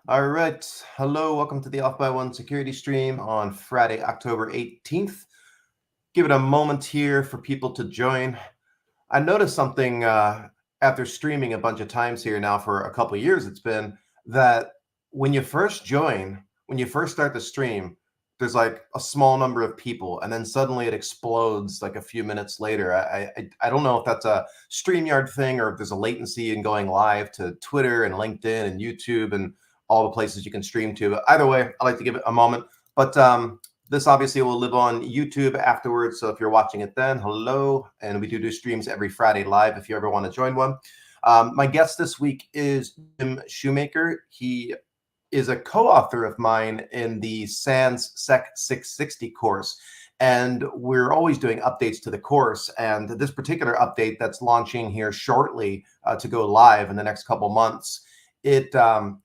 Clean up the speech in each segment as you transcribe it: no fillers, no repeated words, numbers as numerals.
All right. Hello. Welcome to the Off by One security stream on Friday, October 18th. Give it a moment here for people to join. I noticed something after streaming a bunch of times here now for a couple of years. It's been that when you first join, when you first start the stream, there's like a small number of people, and then suddenly it explodes like a few minutes later. I don't know if that's a StreamYard thing or if there's a latency in going live to Twitter and LinkedIn and YouTube and all the places you can stream to. But either way, I like to give it a moment. But this obviously will live on YouTube afterwards. So if you're watching it then, hello. And we do streams every Friday live if you ever want to join one. My guest this week is Jim Shoemaker. He is a co-author of mine in the SANS Sec 660 course. And we're always doing updates to the course. And this particular update that's launching here shortly to go live in the next couple months, it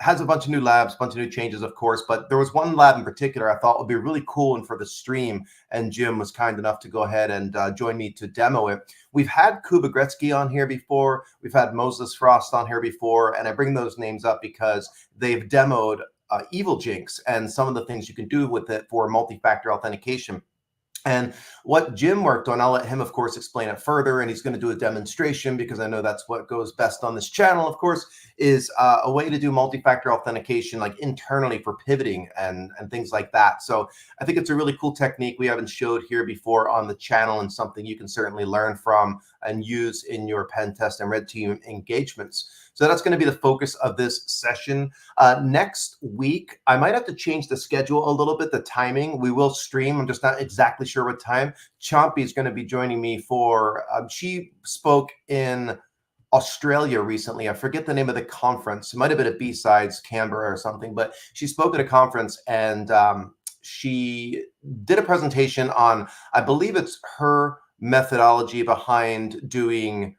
has a bunch of new labs, a bunch of new changes, of course, but there was one lab in particular I thought would be really cool and for the stream, and Jim was kind enough to go ahead and join me to demo it. We've had Kuba Gretzky on here before. We've had Moses Frost on here before, and I bring those names up because they've demoed evilginx and some of the things you can do with it for multi-factor authentication. And what Jim worked on, I'll let him, of course, explain it further. And he's going to do a demonstration because I know that's what goes best on this channel, of course, is a way to do multi-factor authentication like internally for pivoting and things like that. So I think it's a really cool technique we haven't showed here before on the channel and something you can certainly learn from and use in your pen test and red team engagements. So that's going to be the focus of this session. Next week, I might have to change the schedule a little bit, the timing. We will stream. I'm just not exactly sure what time. Chompy is going to be joining me for, she spoke in Australia recently. I forget the name of the conference. It might have been at B-Sides, Canberra or something, but she spoke at a conference and she did a presentation on, I believe it's her methodology behind doing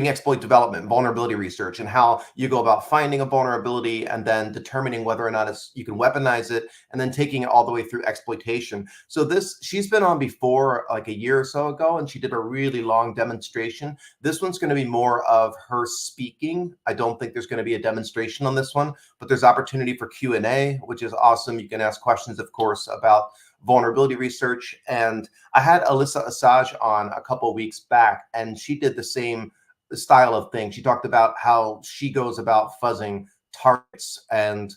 exploit development, vulnerability research, and how you go about finding a vulnerability and then determining whether or not you can weaponize it, and then taking it all the way through exploitation. So she's been on before, like a year or so ago, and she did a really long demonstration. This one's going to be more of her speaking. I don't think there's going to be a demonstration on this one, but there's opportunity for Q&A, which is awesome. You can ask questions, of course, about vulnerability research. And I had Alyssa Assange on a couple of weeks back, and she did the same style of thing. She talked about how she goes about fuzzing targets, and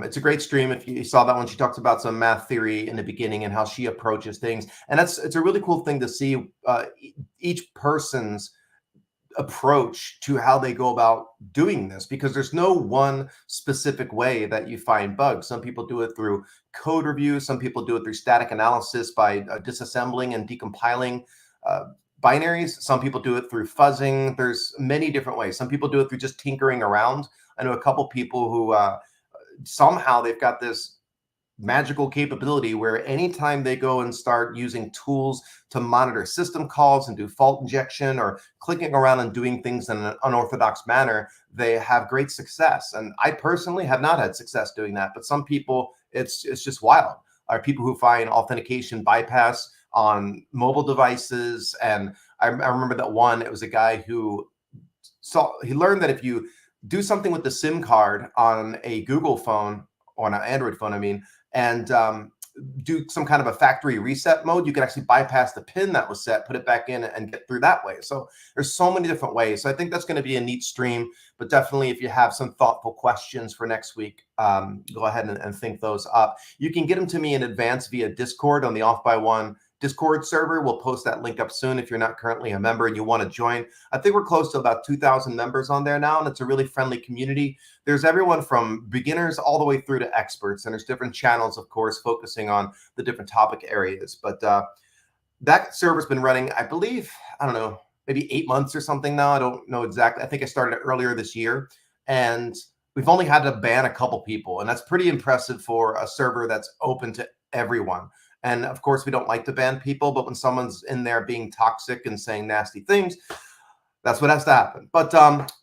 it's a great stream. If you saw that one, she talks about some math theory in the beginning and how she approaches things, and it's a really cool thing to see each person's approach to how they go about doing this, because there's no one specific way that you find bugs. Some people do it through code review, some people do it through static analysis by disassembling and decompiling binaries. Some people do it through fuzzing. There's many different ways. Some people do it through just tinkering around. I know a couple people who somehow they've got this magical capability where anytime they go and start using tools to monitor system calls and do fault injection or clicking around and doing things in an unorthodox manner, they have great success. And I personally have not had success doing that, but some people, it's just wild. Are people who find authentication bypass on mobile devices. And I remember that one, it was a guy who he learned that if you do something with the SIM card on a Google phone, or an Android phone, I mean, and do some kind of a factory reset mode, you can actually bypass the pin that was set, put it back in, and get through that way. So there's so many different ways. So I think that's going to be a neat stream. But definitely, if you have some thoughtful questions for next week, go ahead and think those up. You can get them to me in advance via Discord on the Off by One Discord server. We'll post that link up soon if you're not currently a member and you want to join. I think we're close to about 2,000 members on there now, and it's a really friendly community. There's everyone from beginners all the way through to experts, and there's different channels, of course, focusing on the different topic areas. But that server's been running, I believe, I don't know, maybe 8 months or something now. I don't know exactly. I think I started it earlier this year, and we've only had to ban a couple people, and that's pretty impressive for a server that's open to everyone. And of course, we don't like to ban people, but when someone's in there being toxic and saying nasty things, that's what has to happen. But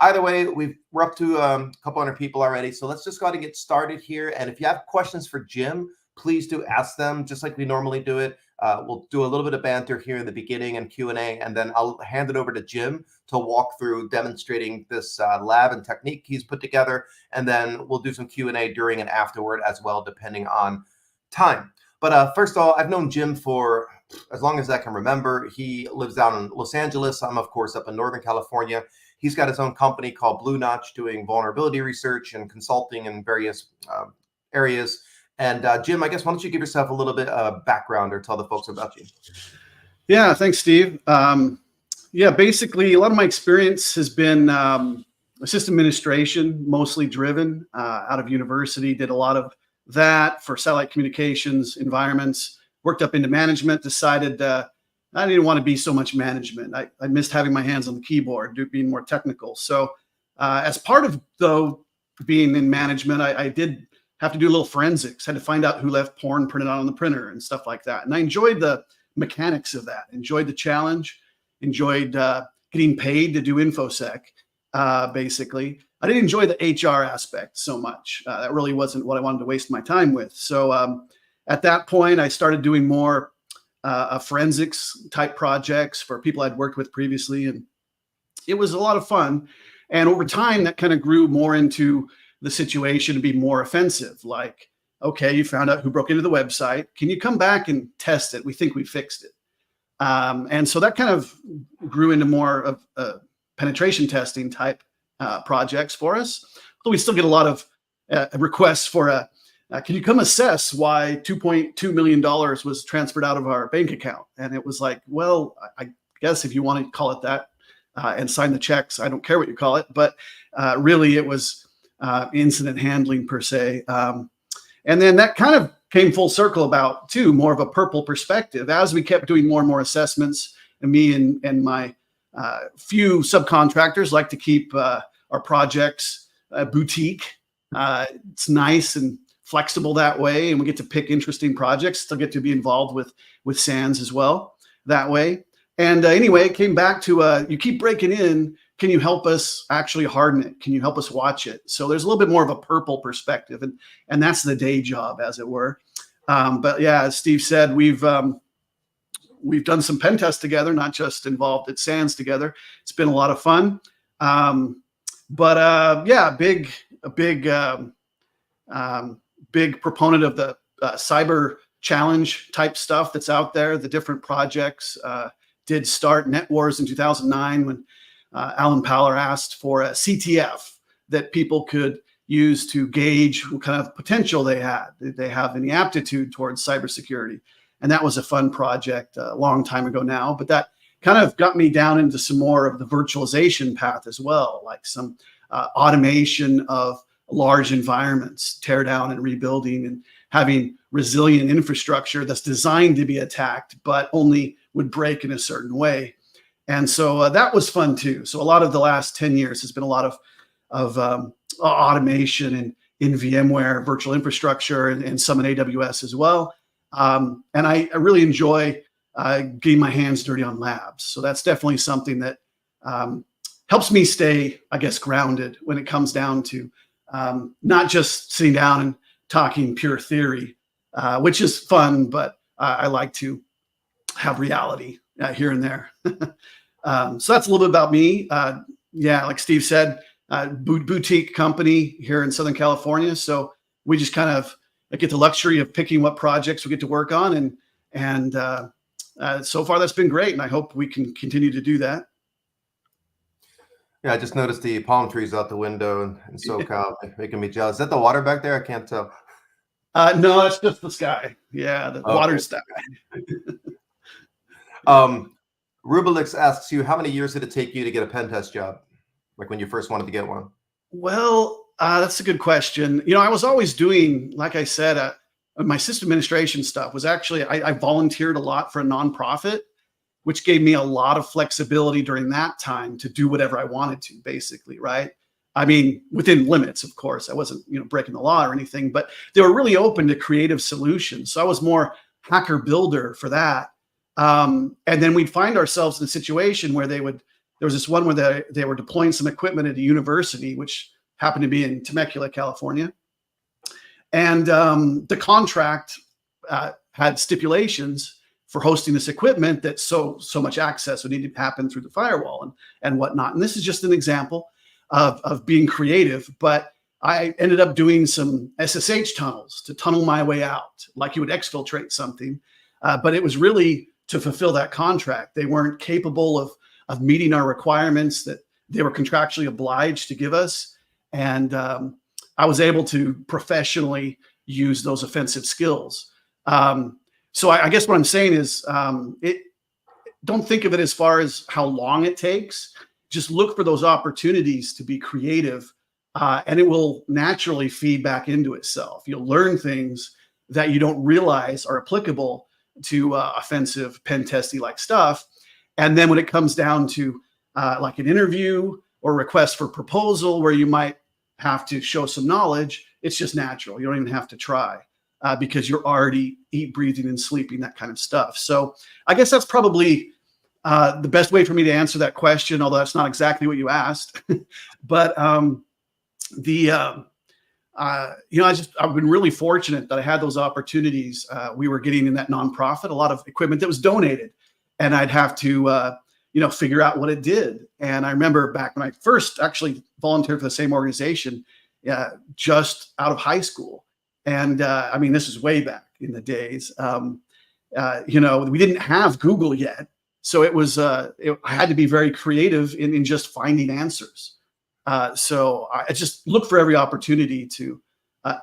either way, we're up to a couple hundred people already. So let's just go ahead and get started here. And if you have questions for Jim, please do ask them just like we normally do it. We'll do a little bit of banter here in the beginning and Q&A, and then I'll hand it over to Jim to walk through demonstrating this lab and technique he's put together, and then we'll do some Q&A during and afterward as well, depending on time. But first of all, I've known Jim for as long as I can remember. He lives down in Los Angeles. I'm, of course, up in Northern California. He's got his own company called Blue Notch, doing vulnerability research and consulting in various areas. And Jim, I guess, why don't you give yourself a little bit of background or tell the folks about you? Yeah, thanks, Steve. Yeah, basically, a lot of my experience has been system administration, mostly driven out of university. Did a lot of that for satellite communications environments, worked up into management, decided I didn't want to be so much management. I missed having my hands on the keyboard, being more technical. So as part of, though, being in management, I did have to do a little forensics, had to find out who left porn printed out on the printer and stuff like that. And I enjoyed the mechanics of that, enjoyed the challenge, enjoyed getting paid to do InfoSec, basically. I didn't enjoy the HR aspect so much. That really wasn't what I wanted to waste my time with. So at that point, I started doing more forensics type projects for people I'd worked with previously. And it was a lot of fun. And over time, that kind of grew more into the situation to be more offensive. Like, okay, you found out who broke into the website. Can you come back and test it? We think we fixed it. And so that kind of grew into more of penetration testing type projects for us. Although we still get a lot of requests for can you come assess why $2.2 million was transferred out of our bank account? And it was like, well, I guess if you want to call it that and sign the checks, I don't care what you call it. But really, it was incident handling per se. And then that kind of came full circle about, too, more of a purple perspective. As we kept doing more and more assessments, and me and my few subcontractors like to keep our projects boutique. It's nice and flexible that way, and we get to pick interesting projects. Still get to be involved with SANS as well that way. And anyway, it came back to you keep breaking in. Can you help us actually harden it? Can you help us watch it? So there's a little bit more of a purple perspective, and that's the day job, as it were. But yeah, as Steve said, we've done some pen tests together, not just involved at SANS together. It's been a lot of fun. But yeah, big proponent of the cyber challenge type stuff that's out there. The different projects did start Net Wars in 2009 when Alan Powler asked for a CTF that people could use to gauge what kind of potential they had. Did they have any aptitude towards cybersecurity? And that was a fun project a long time ago now. But that kind of got me down into some more of the virtualization path as well, like some automation of large environments, tear down and rebuilding, and having resilient infrastructure that's designed to be attacked, but only would break in a certain way. And so that was fun too. So a lot of the last 10 years has been a lot of automation and in VMware virtual infrastructure and some in AWS as well. And I really enjoy getting my hands dirty on labs. So that's definitely something that helps me stay, I guess, grounded when it comes down to not just sitting down and talking pure theory, which is fun, but I like to have reality here and there. So that's a little bit about me. Yeah, like Steve said, boutique company here in Southern California. So we just kind of get the luxury of picking what projects we get to work on. And so far that's been great. And I hope we can continue to do that. Yeah, I just noticed the palm trees out the window in SoCal, making me jealous. Is that the water back there? I can't tell. No, that's just the sky. Yeah, the water's that. Rubelix asks you, how many years did it take you to get a pen test job? Like when you first wanted to get one? Well, that's a good question. You know, I was always doing, like I said, my system administration stuff was actually, I volunteered a lot for a nonprofit, which gave me a lot of flexibility during that time to do whatever I wanted to, basically, right? I mean, within limits, of course. I wasn't, breaking the law or anything, but they were really open to creative solutions. So I was more hacker builder for that. And then we'd find ourselves in a situation where there was this one where they were deploying some equipment at a university, which happened to be in Temecula, California. And the contract had stipulations for hosting this equipment that so much access would need to happen through the firewall and whatnot. And this is just an example of being creative, but I ended up doing some SSH tunnels to tunnel my way out, like you would exfiltrate something. But it was really to fulfill that contract. They weren't capable of meeting our requirements that they were contractually obliged to give us. And I was able to professionally use those offensive skills. So I guess what I'm saying is don't think of it as far as how long it takes. Just look for those opportunities to be creative, and it will naturally feed back into itself. You'll learn things that you don't realize are applicable to offensive pen testing like stuff. And then when it comes down to like an interview or request for proposal where you might have to show some knowledge, it's just natural. You don't even have to try because you're already eat, breathing, and sleeping that kind of stuff. So I guess that's probably the best way for me to answer that question, although that's not exactly what you asked. But I've been really fortunate that I had those opportunities. We were getting in that nonprofit, a lot of equipment that was donated, and I'd have to, figure out what it did. And I remember back when I first actually volunteered for the same organization, just out of high school. And this is way back in the days. We didn't have Google yet, so it was I had to be very creative in just finding answers. So I just look for every opportunity to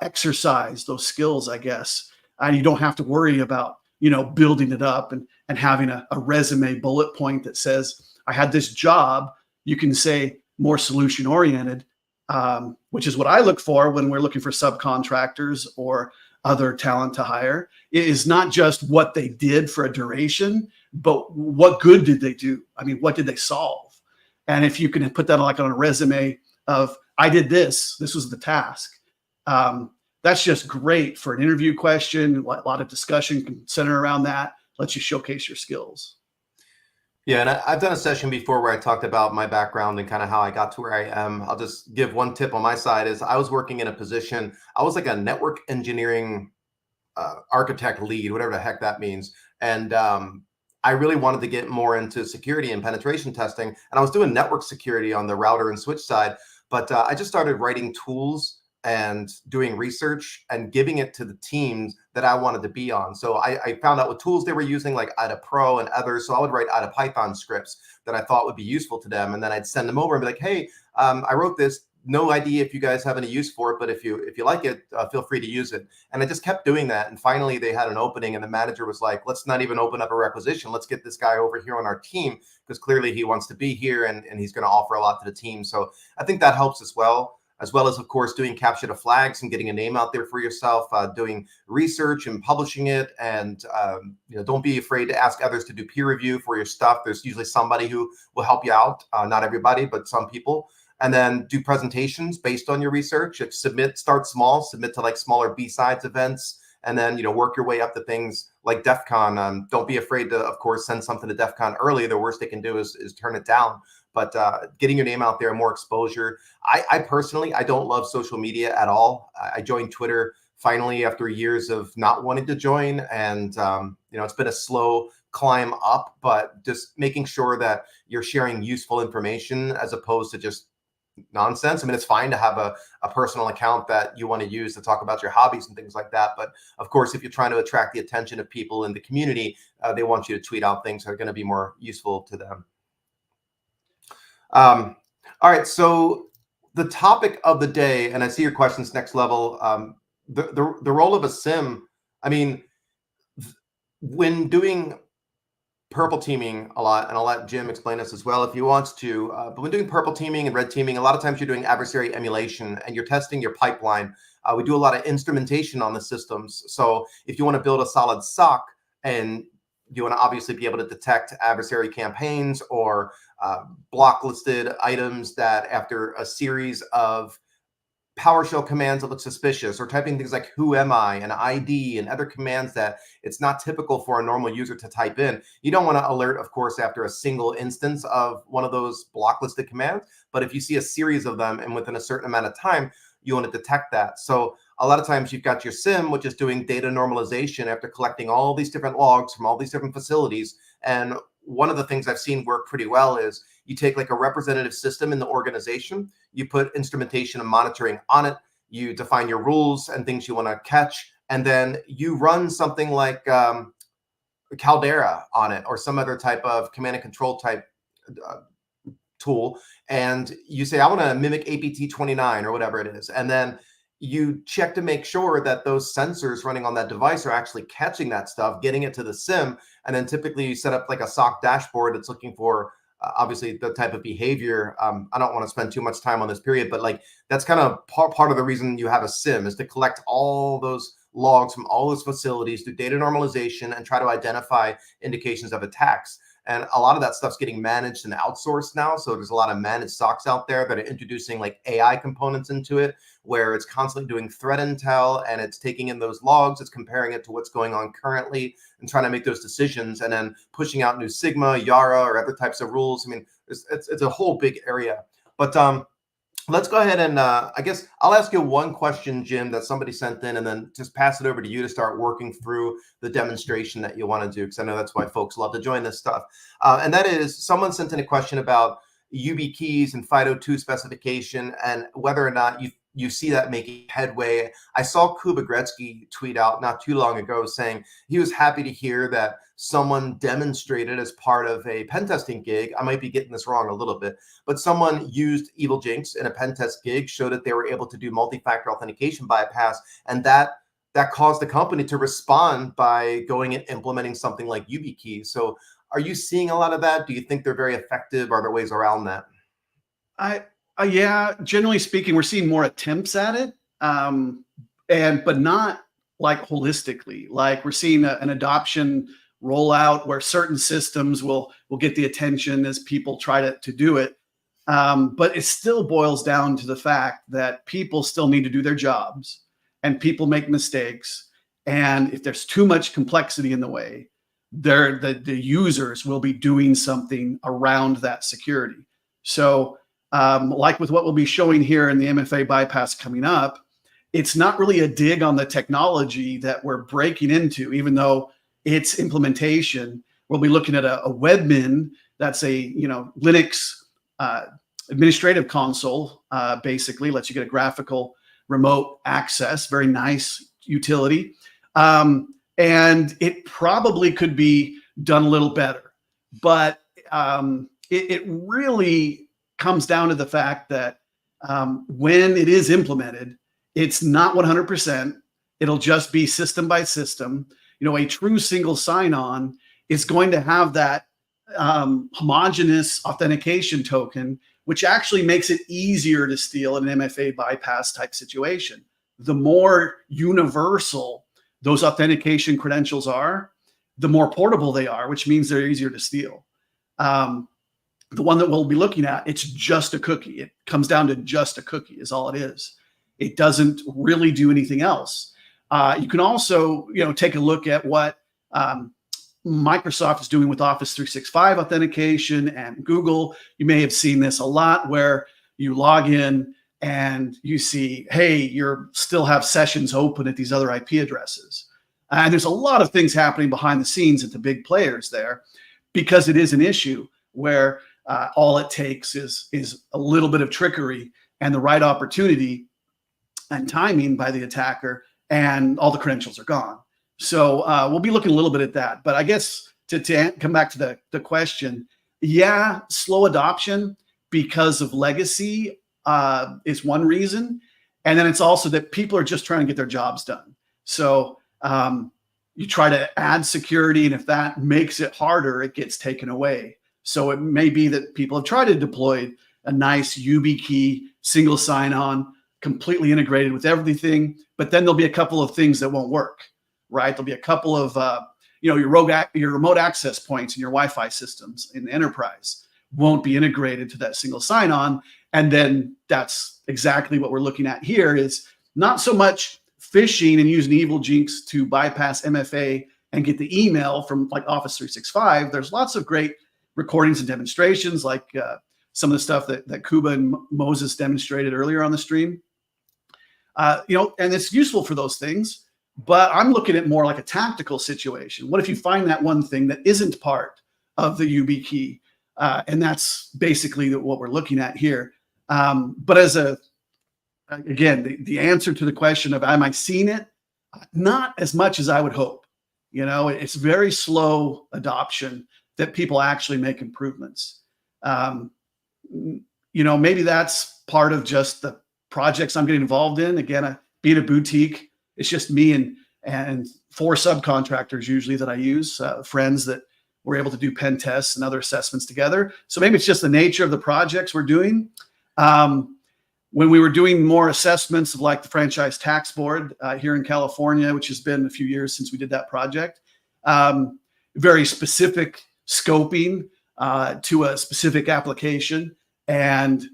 exercise those skills, I guess. And you don't have to worry about, building it up and having a resume bullet point that says, I had this job. You can say more solution oriented, which is what I look for when we're looking for subcontractors or other talent to hire. It is not just what they did for a duration, but what good did they do? I mean, what did they solve? And if you can put that like on a resume of, I did this was the task. That's just great for an interview question. A lot of discussion can center around that, lets you showcase your skills. Yeah, and I've done a session before where I talked about my background and kind of how I got to where I am. I'll just give one tip on my side is I was working in a position, I was like a network engineering architect lead, whatever the heck that means. And I really wanted to get more into security and penetration testing. And I was doing network security on the router and switch side, but I just started writing tools and doing research and giving it to the teams that I wanted to be on. So I found out what tools they were using, like IDA Pro and others. So I would write IDA Python scripts that I thought would be useful to them. And then I'd send them over and be like, hey, I wrote this. No idea if you guys have any use for it, but if you like it, feel free to use it. And I just kept doing that. And finally, they had an opening and the manager was like, let's not even open up a requisition. Let's get this guy over here on our team because clearly he wants to be here and he's going to offer a lot to the team. So I think that helps as well as, of course, doing capture the flags and getting a name out there for yourself, doing research and publishing it. And, don't be afraid to ask others to do peer review for your stuff. There's usually somebody who will help you out. Not everybody, but some people. And then do presentations based on your research. Start small, submit to like smaller B-sides events, and then, work your way up to things like DEF CON. Don't be afraid to, of course, send something to DEF CON early. The worst they can do is turn it down. But getting your name out there, more exposure. I personally, I don't love social media at all. I joined Twitter finally after years of not wanting to join. And, it's been a slow climb up, but just making sure that you're sharing useful information as opposed to just nonsense. I mean, it's fine to have a personal account that you want to use to talk about your hobbies and things like that. But of course, if you're trying to attract the attention of people in the community, they want you to tweet out things that are going to be more useful to them. All right. So the topic of the day, and I see your questions next level, the role of a SIM. I mean, when doing purple teaming a lot, and I'll let Jim explain this as well if he wants to, but when doing purple teaming and red teaming, a lot of times you're doing adversary emulation and you're testing your pipeline. We do a lot of instrumentation on the systems. So if you want to build a solid SOC and you want to obviously be able to detect adversary campaigns or blocklisted items that after a series of PowerShell commands that look suspicious, or typing things like who am I and ID and other commands that it's not typical for a normal user to type in. You don't want to alert, of course, after a single instance of one of those blocklisted commands. But if you see a series of them and within a certain amount of time, you want to detect that. So a lot of times you've got your SIM, which is doing data normalization after collecting all these different logs from all these different facilities. And one of the things I've seen work pretty well is you take like a representative system in the organization, you put instrumentation and monitoring on it, you define your rules and things you want to catch, and then you run something like Caldera on it or some other type of command and control type tool, and you say, I want to mimic APT29 or whatever it is. And then you check to make sure that those sensors running on that device are actually catching that stuff, getting it to the SIM. And then typically you set up like a SOC dashboard that's looking for obviously the type of behavior. I don't want to spend too much time on this period, but like that's kind of part of the reason you have a SIM is to collect all those logs from all those facilities, do data normalization, and try to identify indications of attacks. And a lot of that stuff's getting managed and outsourced now. So there's a lot of managed SOCs out there that are introducing like AI components into it, where it's constantly doing threat intel and it's taking in those logs, it's comparing it to what's going on currently and trying to make those decisions and then pushing out new Sigma, Yara, or other types of rules. I mean, it's a whole big area. But let's go ahead and I guess I'll ask you one question, Jim, that somebody sent in, and then just pass it over to you to start working through the demonstration that you want to do, because I know that's why folks love to join this stuff. And that is, someone sent in a question about YubiKeys and FIDO2 specification and whether or not you see that making headway. I saw Kuba Gretzky tweet out not too long ago saying he was happy to hear that someone demonstrated as part of a pen testing gig. I might be getting this wrong a little bit, but someone used evilginx in a pen test gig, showed that they were able to do multi-factor authentication bypass, and that caused the company to respond by going and implementing something like YubiKeys. So are you seeing a lot of that? Do you think they're very effective? Are there ways around that? Yeah, generally speaking, we're seeing more attempts at it, but not like holistically. Like we're seeing an adoption rollout where certain systems will get the attention as people try to do it. But it still boils down to the fact that people still need to do their jobs and people make mistakes. And if there's too much complexity in the way, the users will be doing something around that security. So like with what we'll be showing here in the MFA bypass coming up, it's not really a dig on the technology that we're breaking into, even though its implementation, we'll be looking at a webmin that's a Linux administrative console, basically lets you get a graphical remote access, very nice utility. And it probably could be done a little better, but it really comes down to the fact that when it is implemented, it's not 100%. It'll just be system by system. A true single sign-on is going to have that homogeneous authentication token, which actually makes it easier to steal in an MFA bypass type situation. The more universal those authentication credentials are, the more portable they are, which means they're easier to steal. The one that we'll be looking at, it's just a cookie. It comes down to just a cookie is all it is. It doesn't really do anything else. You can also, take a look at what Microsoft is doing with Office 365 authentication and Google. You may have seen this a lot where you log in and you see, hey, you still have sessions open at these other IP addresses. And there's a lot of things happening behind the scenes at the big players there, because it is an issue where all it takes is a little bit of trickery and the right opportunity and timing by the attacker, and all the credentials are gone. So we'll be looking a little bit at that. But I guess to come back to the question, yeah, slow adoption because of legacy is one reason. And then it's also that people are just trying to get their jobs done. So you try to add security, and if that makes it harder, it gets taken away. So it may be that people have tried to deploy a nice YubiKey single sign-on, completely integrated with everything, but then there'll be a couple of things that won't work, right? There'll be a couple of, your remote access points in your Wi-Fi systems in the enterprise won't be integrated to that single sign-on. And then that's exactly what we're looking at here, is not so much phishing and using evilginx to bypass MFA and get the email from like Office 365. There's lots of great recordings and demonstrations, like some of the stuff that Kuba and Moses demonstrated earlier on the stream. And it's useful for those things. But I'm looking at more like a tactical situation. What if you find that one thing that isn't part of the UB key? And that's basically what we're looking at here. But again, the answer to the question of am I seeing it? Not as much as I would hope. It's very slow adoption that people actually make improvements. Maybe that's part of just the projects I'm getting involved in. Again, being a boutique, it's just me and 4 subcontractors usually that I use, friends that we're able to do pen tests and other assessments together. So maybe it's just the nature of the projects we're doing. When we were doing more assessments of like the Franchise Tax Board here in California, which has been a few years since we did that project, very specific scoping to a specific application, and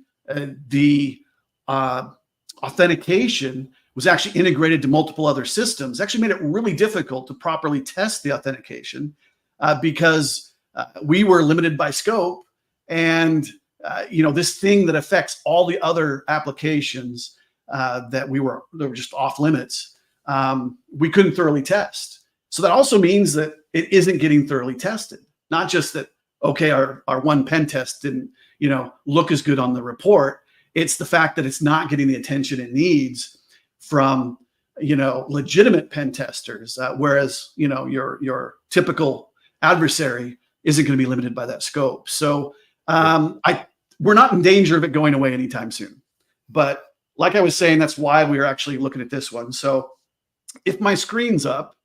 the authentication was actually integrated to multiple other systems. Actually made it really difficult to properly test the authentication because we were limited by scope, and this thing that affects all the other applications that were just off limits, we couldn't thoroughly test. So that also means that it isn't getting thoroughly tested. Not just that, okay, our one pen test didn't, look as good on the report. It's the fact that it's not getting the attention it needs from, legitimate pen testers, whereas, your typical adversary isn't going to be limited by that scope. So we're not in danger of it going away anytime soon. But like I was saying, that's why we are actually looking at this one. So if my screen's up.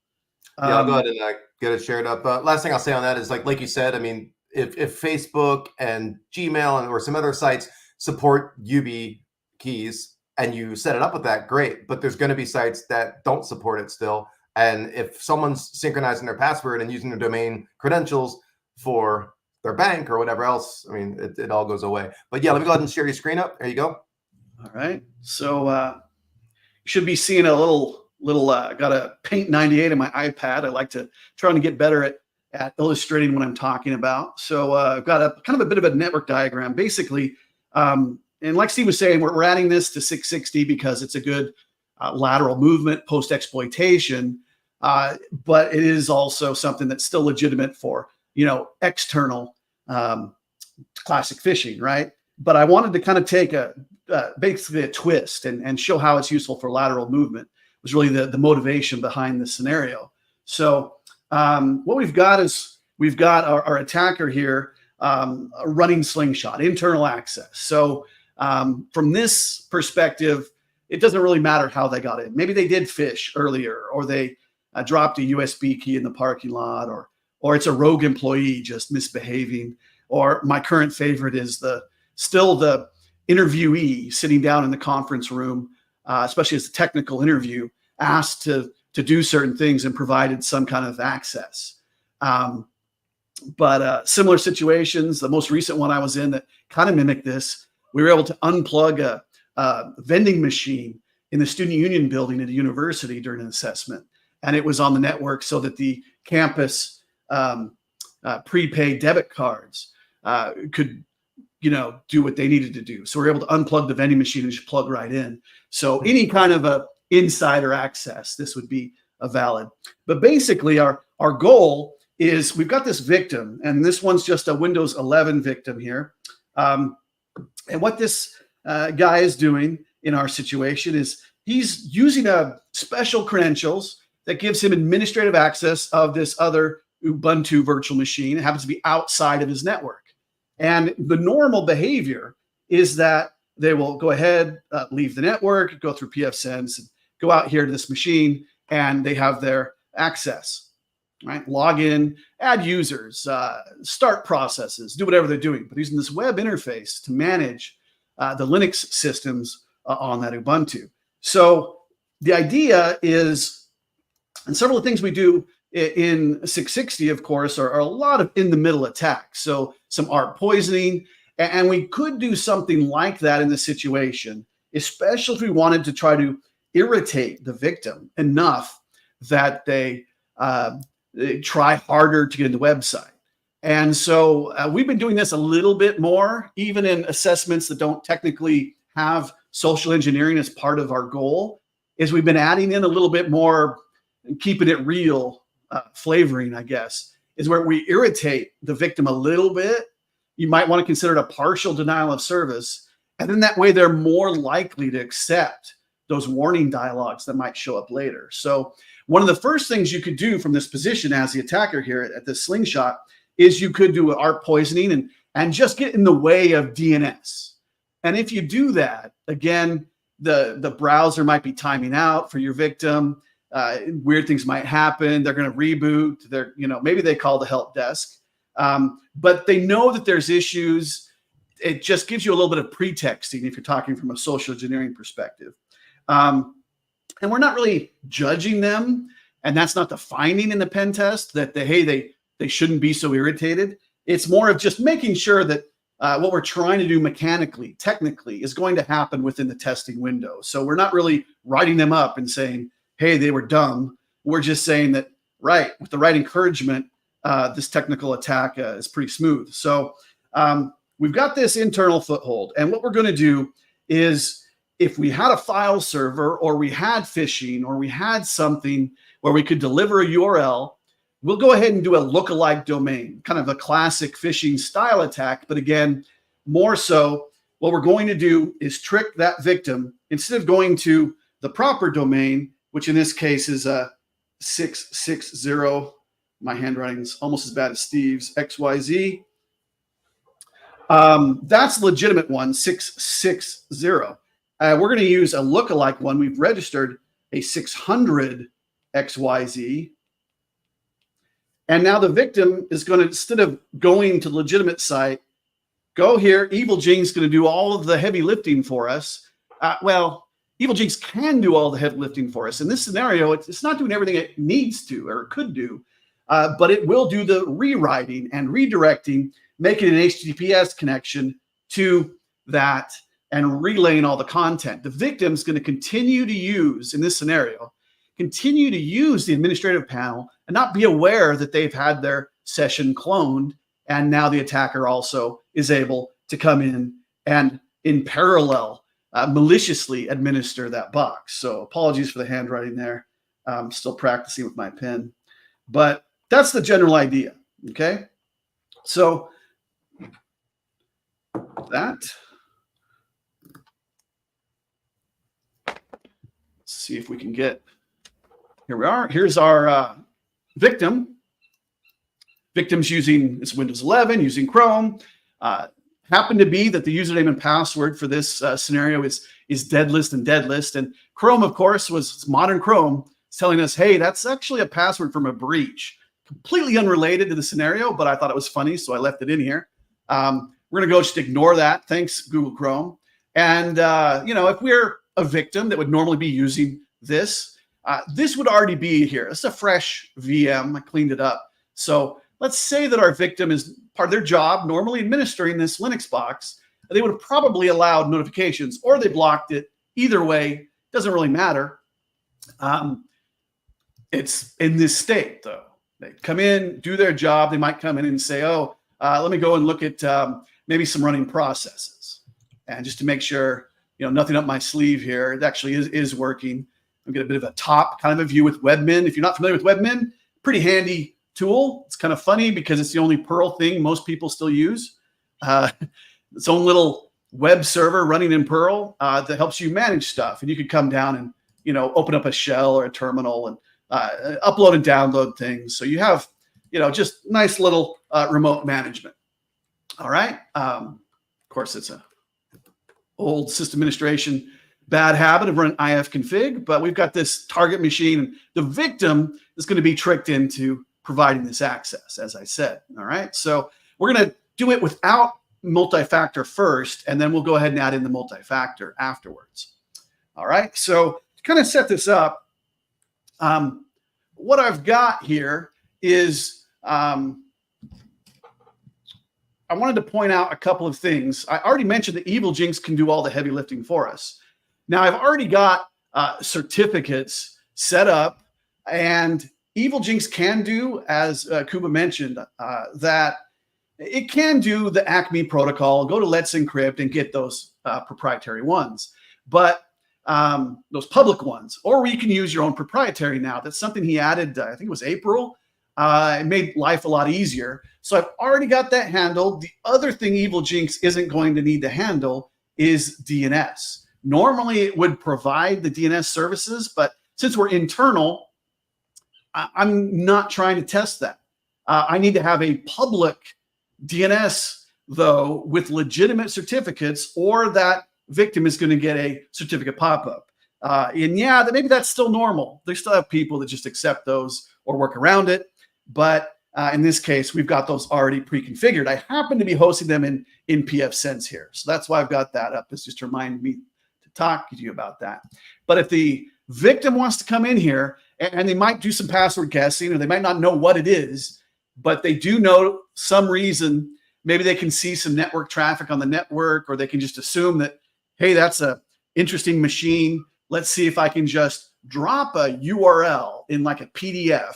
Yeah, I'll go ahead and get it shared up. Last thing I'll say on that is like you said, I mean, if Facebook and Gmail or some other sites support UB keys and you set it up with that, great. But there's going to be sites that don't support it still. And if someone's synchronizing their password and using their domain credentials for their bank or whatever else, I mean, it all goes away. But yeah, let me go ahead and share your screen up. There you go. All right. So you should be seeing a little got a Paint 98 in my iPad. I like to trying to get better at illustrating what I'm talking about. So I've got a kind of a bit of a network diagram, basically. And like Steve was saying, we're adding this to 660 because it's a good lateral movement post-exploitation. But it is also something that's still legitimate for, external classic phishing, right? But I wanted to kind of take basically a twist and show how it's useful for lateral movement. Was really the motivation behind this scenario. So what we've got is our attacker here a running slingshot, internal access. So from this perspective, it doesn't really matter how they got in. Maybe they did phish earlier, or they dropped a USB key in the parking lot, or it's a rogue employee just misbehaving. Or my current favorite is still the interviewee sitting down in the conference room, especially as a technical interview, asked to do certain things and provided some kind of access. But similar situations, the most recent one I was in that kind of mimicked this, we were able to unplug a vending machine in the student union building at a university during an assessment. And it was on the network so that the campus prepaid debit cards could do what they needed to do. So we're able to unplug the vending machine and just plug right in. So any kind of a insider access, this would be a valid. But basically our goal is we've got this victim, and this one's just a Windows 11 victim here. And what this guy is doing in our situation is he's using a special credentials that gives him administrative access of this other Ubuntu virtual machine. It happens to be outside of his network. And the normal behavior is that they will go ahead, leave the network, go through pfSense, and go out here to this machine, and they have their access, right? Log in, add users, start processes, do whatever they're doing, but using this web interface to manage the Linux systems on that Ubuntu. So the idea is, and several of the things we do in 660, of course, are a lot of in-the-middle attacks. So some ARP poisoning, and we could do something like that in this situation, especially if we wanted to try to irritate the victim enough that they try harder to get into the website. And so we've been doing this a little bit more, even in assessments that don't technically have social engineering as part of our goal. is we've been adding in a little bit more, keeping it real flavoring, I guess, is where we irritate the victim a little bit. You might want to consider it a partial denial of service. And then that way they're more likely to accept those warning dialogues that might show up later. So one of the first things you could do from this position as the attacker here at the slingshot is you could do ARP poisoning and just get in the way of DNS. And if you do that, again, the browser might be timing out for your victim. Weird things might happen. They're going to reboot. Maybe they call the help desk, but they know that there's issues. It just gives you a little bit of pretexting if you're talking from a social engineering perspective. And we're not really judging them, and that's not the finding in the pen test that they shouldn't be so irritated. It's more of just making sure that what we're trying to do mechanically, technically, is going to happen within the testing window. So we're not really writing them up and saying, hey, they were dumb. We're just saying that, right, with the right encouragement, this technical attack is pretty smooth. So we've got this internal foothold. And what we're going to do is, if we had a file server or we had phishing or we had something where we could deliver a URL, we'll go ahead and do a lookalike domain, kind of a classic phishing style attack. But again, more so, what we're going to do is trick that victim. Instead of going to the proper domain, which in this case is a 660, my handwriting's almost as bad as Steve's, XYZ. That's the legitimate one, 660. We're going to use a lookalike one. We've registered a 600 XYZ. And now the victim is going to, instead of going to the legitimate site, go here. evilginx is going to do all of the heavy lifting for us. evilginx can do all the heavy lifting for us. In this scenario, it's not doing everything it needs to or could do, but it will do the rewriting and redirecting, making an HTTPS connection to that and relaying all the content. The victim's going to continue to use, in this scenario, continue to use the administrative panel and not be aware that they've had their session cloned. And now the attacker also is able to come in and in parallel maliciously administer that box. So apologies for the handwriting there. I'm still practicing with my pen, but that's the general idea. Okay. So that, let's see if we can get, here we are. Here's our victim. Victim's using, it's Windows 11, using Chrome. Happened to be that the username and password for this scenario is deadlist and deadlist. And Chrome, of course, was modern Chrome telling us, hey, that's actually a password from a breach. Completely unrelated to the scenario, but I thought it was funny, so I left it in here. We're going to go just ignore that. Thanks, Google Chrome. And, if we're a victim that would normally be using this, this would already be here. It's a fresh VM. I cleaned it up. So let's say that our victim is part of their job, normally administering this Linux box. They would have probably allowed notifications or they blocked it. Either way, doesn't really matter. It's in this state, though. They come in, do their job. They might come in and say, let me go and look at maybe some running processes. And just to make sure, nothing up my sleeve here, it actually is working. I'll get a bit of a top kind of a view with Webmin. If you're not familiar with Webmin, pretty handy tool. It's kind of funny because it's the only Perl thing most people still use. Its own little web server running in Perl that helps you manage stuff. And you could come down and, open up a shell or a terminal and upload and download things. So you have, just nice little remote management. All right. Of course, it's a old system administration bad habit of running ifconfig, but we've got this target machine. And the victim is going to be tricked into providing this access, as I said. All right. So we're going to do it without multi-factor first, and then we'll go ahead and add in the multi-factor afterwards. All right. So to kind of set this up, what I've got here is I wanted to point out a couple of things. I already mentioned that evilginx can do all the heavy lifting for us. Now, I've already got certificates set up, and evilginx can do, as Kuba mentioned, that it can do the Acme protocol, go to Let's Encrypt and get those proprietary ones. But those public ones, or you can use your own proprietary now. That's something he added, I think it was April. It made life a lot easier. So I've already got that handled. The other thing evilginx isn't going to need to handle is DNS. Normally it would provide the DNS services, but since we're internal, I'm not trying to test that. I need to have a public DNS, though, with legitimate certificates, or that victim is going to get a certificate pop-up. And yeah, maybe that's still normal. They still have people that just accept those or work around it. But in this case, we've got those already pre-configured. I happen to be hosting them in pfSense here. So that's why I've got that up. This just to remind me to talk to you about that. But if the victim wants to come in here, and they might do some password guessing, or they might not know what it is, but they do know some reason. Maybe they can see some network traffic on the network, or they can just assume that, hey, that's a interesting machine. Let's see if I can just drop a URL in like a PDF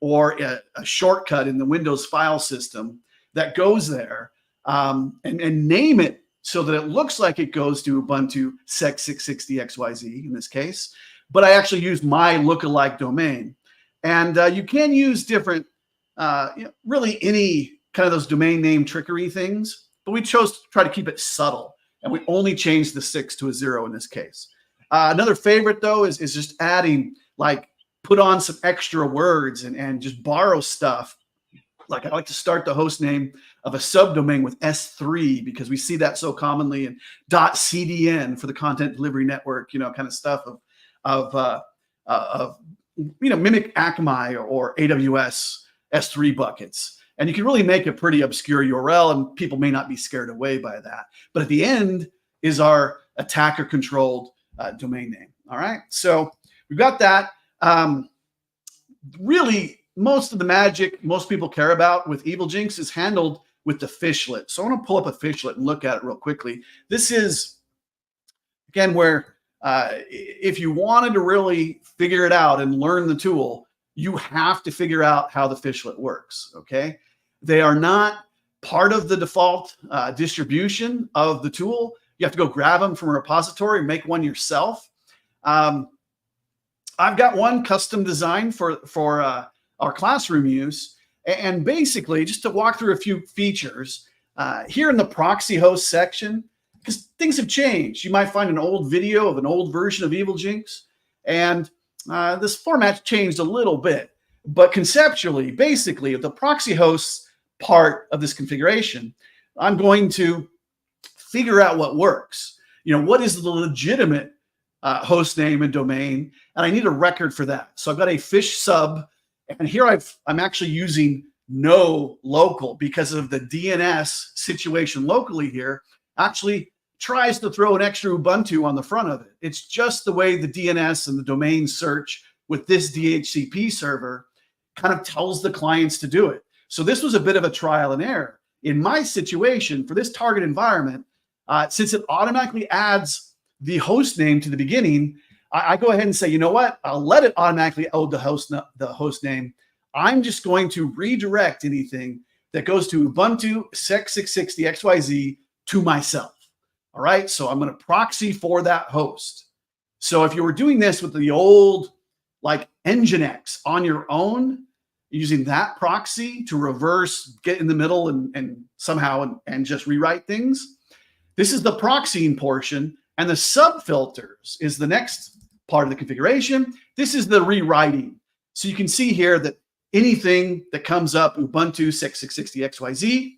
or a shortcut in the Windows file system that goes there, and name it so that it looks like it goes to Ubuntu sec 660XYZ in this case. But I actually use my lookalike domain. And you can use different, really any kind of those domain name trickery things, but we chose to try to keep it subtle. And we only changed the 6 to a 0 in this case. Another favorite, though, is just adding, like, put on some extra words and just borrow stuff. Like, I like to start the host name of a subdomain with S3 because we see that so commonly, and .cdn for the content delivery network, kind of stuff of mimic Akamai or AWS S3 buckets. And you can really make a pretty obscure URL, and people may not be scared away by that. But at the end is our attacker-controlled domain name. All right, so we've got that. Really, most of the magic most people care about with evilginx is handled with the fishlet. So I want to pull up a fishlet and look at it real quickly. This is, again, where if you wanted to really figure it out and learn the tool, you have to figure out how the fishlet works, okay? They are not part of the default distribution of the tool. You have to go grab them from a repository and make one yourself. I've got one custom designed for our classroom use. And basically, just to walk through a few features, here in the proxy host section, because things have changed. You might find an old video of an old version of evilginx, and this format changed a little bit. But conceptually, basically, the proxy hosts part of this configuration, I'm going to figure out what works. What is the legitimate host name and domain, and I need a record for that. So I've got a fish sub, and here I'm actually using no local because of the DNS situation locally here. Actually tries to throw an extra Ubuntu on the front of it. It's just the way the DNS and the domain search with this DHCP server kind of tells the clients to do it. So this was a bit of a trial and error. In my situation, for this target environment, since it automatically adds the host name to the beginning, I go ahead and say, you know what? I'll let it automatically add the host name. I'm just going to redirect anything that goes to Ubuntu sec 660XYZ to myself. All right, so I'm going to proxy for that host. So if you were doing this with the old, like EngineX on your own, using that proxy to reverse, get in the middle and somehow and just rewrite things, this is the proxying portion, and the subfilters is the next part of the configuration. This is the rewriting. So you can see here that anything that comes up Ubuntu sec 660XYZ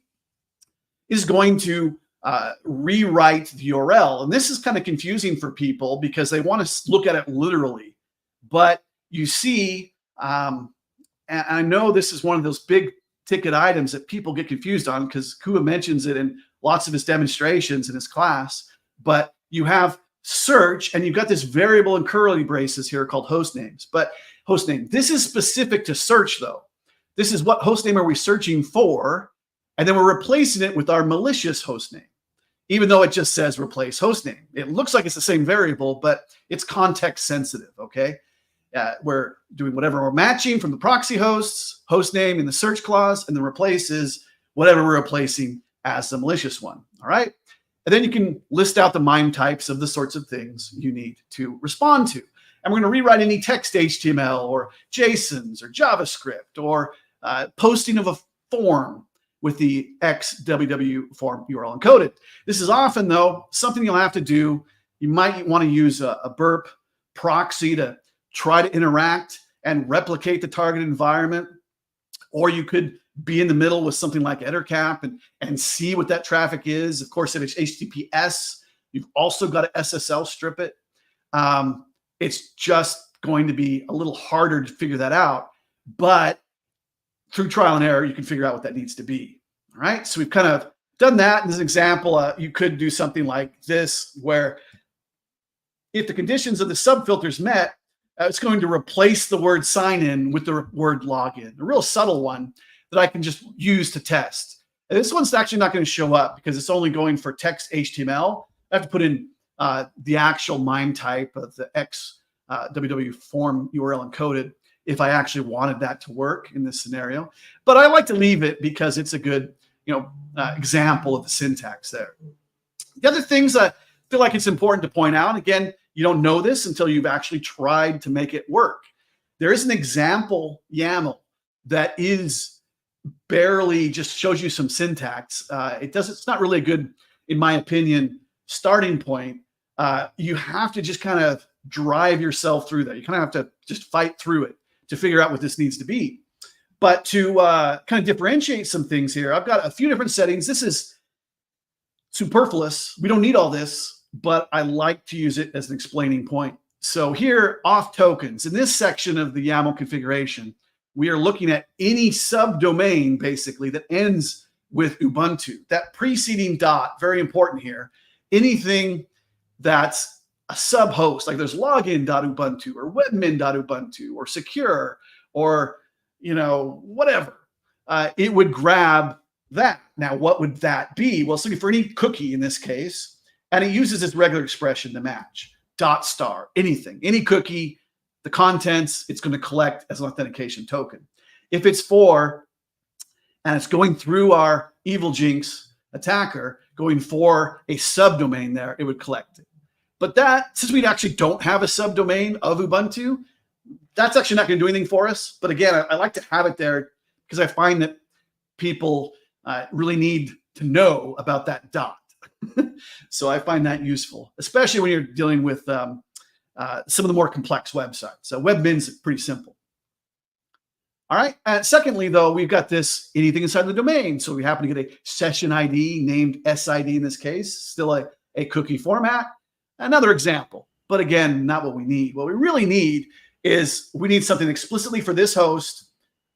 is going to rewrite the URL. And this is kind of confusing for people because they want to look at it literally. But you see, and I know this is one of those big ticket items that people get confused on because Kua mentions it in lots of his demonstrations in his class. But you have search, and you've got this variable in curly braces here called host names. But host name, this is specific to search, though. This is what host name are we searching for, and then we're replacing it with our malicious host name, even though it just says replace host name. It looks like it's the same variable, but it's context sensitive, okay? We're doing whatever we're matching from the proxy hosts, host name in the search clause, and the replace is whatever we're replacing as the malicious one, all right? And then you can list out the MIME types of the sorts of things you need to respond to. And we're going to rewrite any text HTML or JSONs or JavaScript or posting of a form with the XWW form URL encoded. This is often, though, something you'll have to do. You might want to use a burp proxy to try to interact and replicate the target environment. Or you could be in the middle with something like EtherCap and see what that traffic is. Of course, if it's HTTPS, you've also got to SSL strip it. It's just going to be a little harder to figure that out. But through trial and error, you can figure out what that needs to be. All right. So we've kind of done that. In this example, you could do something like this, where if the conditions of the subfilters met, it's going to replace the word sign in with the word login, a real subtle one that I can just use to test. And this one's actually not going to show up because it's only going for text HTML. I have to put in the actual MIME type of the XWW form URL encoded if I actually wanted that to work in this scenario. But I like to leave it because it's a good example of the syntax there. The other things I feel like it's important to point out, again, you don't know this until you've actually tried to make it work. There is an example YAML that is barely just shows you some syntax. It's not really a good, in my opinion, starting point. You have to just kind of drive yourself through that. You kind of have to just fight through it to figure out what this needs to be. But to kind of differentiate some things here, I've got a few different settings. This is superfluous. We don't need all this, but I like to use it as an explaining point. So here, auth tokens. In this section of the YAML configuration, we are looking at any subdomain, basically, that ends with Ubuntu. That preceding dot, very important here. Anything that's a sub-host, like there's login.ubuntu or webmin.ubuntu or secure or, whatever, it would grab that. Now, what would that be? Well, it's looking for any cookie in this case, and it uses its regular expression to match. .* anything, any cookie, the contents, it's going to collect as an authentication token. If it's for, and it's going through our evilginx attacker, going for a subdomain there, it would collect it. But that, since we actually don't have a subdomain of Ubuntu, that's actually not going to do anything for us. But again, I like to have it there because I find that people really need to know about that dot. So I find that useful, especially when you're dealing with some of the more complex websites. So webmin's pretty simple. All right. Secondly, though, we've got this anything inside the domain. So we happen to get a session ID named SID in this case, still a cookie format. Another example, but again, not what we need. What we really need is we need something explicitly for this host,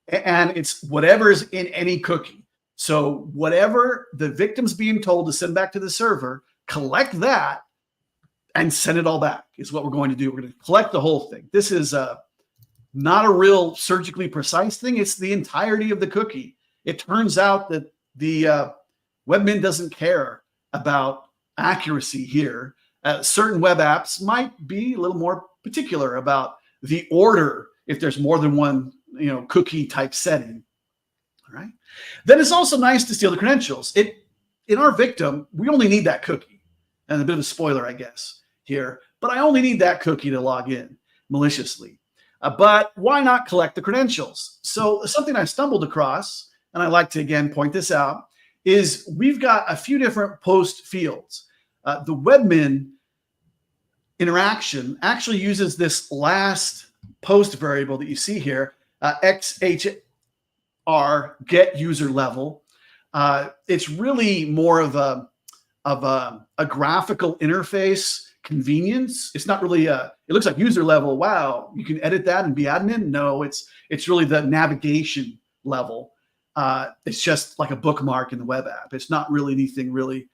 and it's whatever's in any cookie. So whatever the victim's being told to send back to the server, collect that and send it all back is what we're going to do. We're going to collect the whole thing. This is not a real surgically precise thing. It's the entirety of the cookie. It turns out that the webmin doesn't care about accuracy here. Certain web apps might be a little more particular about the order if there's more than one cookie type setting. All right. Then it's also nice to steal the credentials. In our victim, we only need that cookie. And a bit of a spoiler, I guess, here. But I only need that cookie to log in maliciously. But why not collect the credentials? So something I stumbled across, and I like to, again, point this out, is we've got a few different post fields. The webmin interaction actually uses this last post variable that you see here, XHR get user level. It's really more of a graphical interface convenience. It's not really it looks like user level. Wow, you can edit that and be admin. No, it's really the navigation level. It's just like a bookmark in the web app. It's not really anything really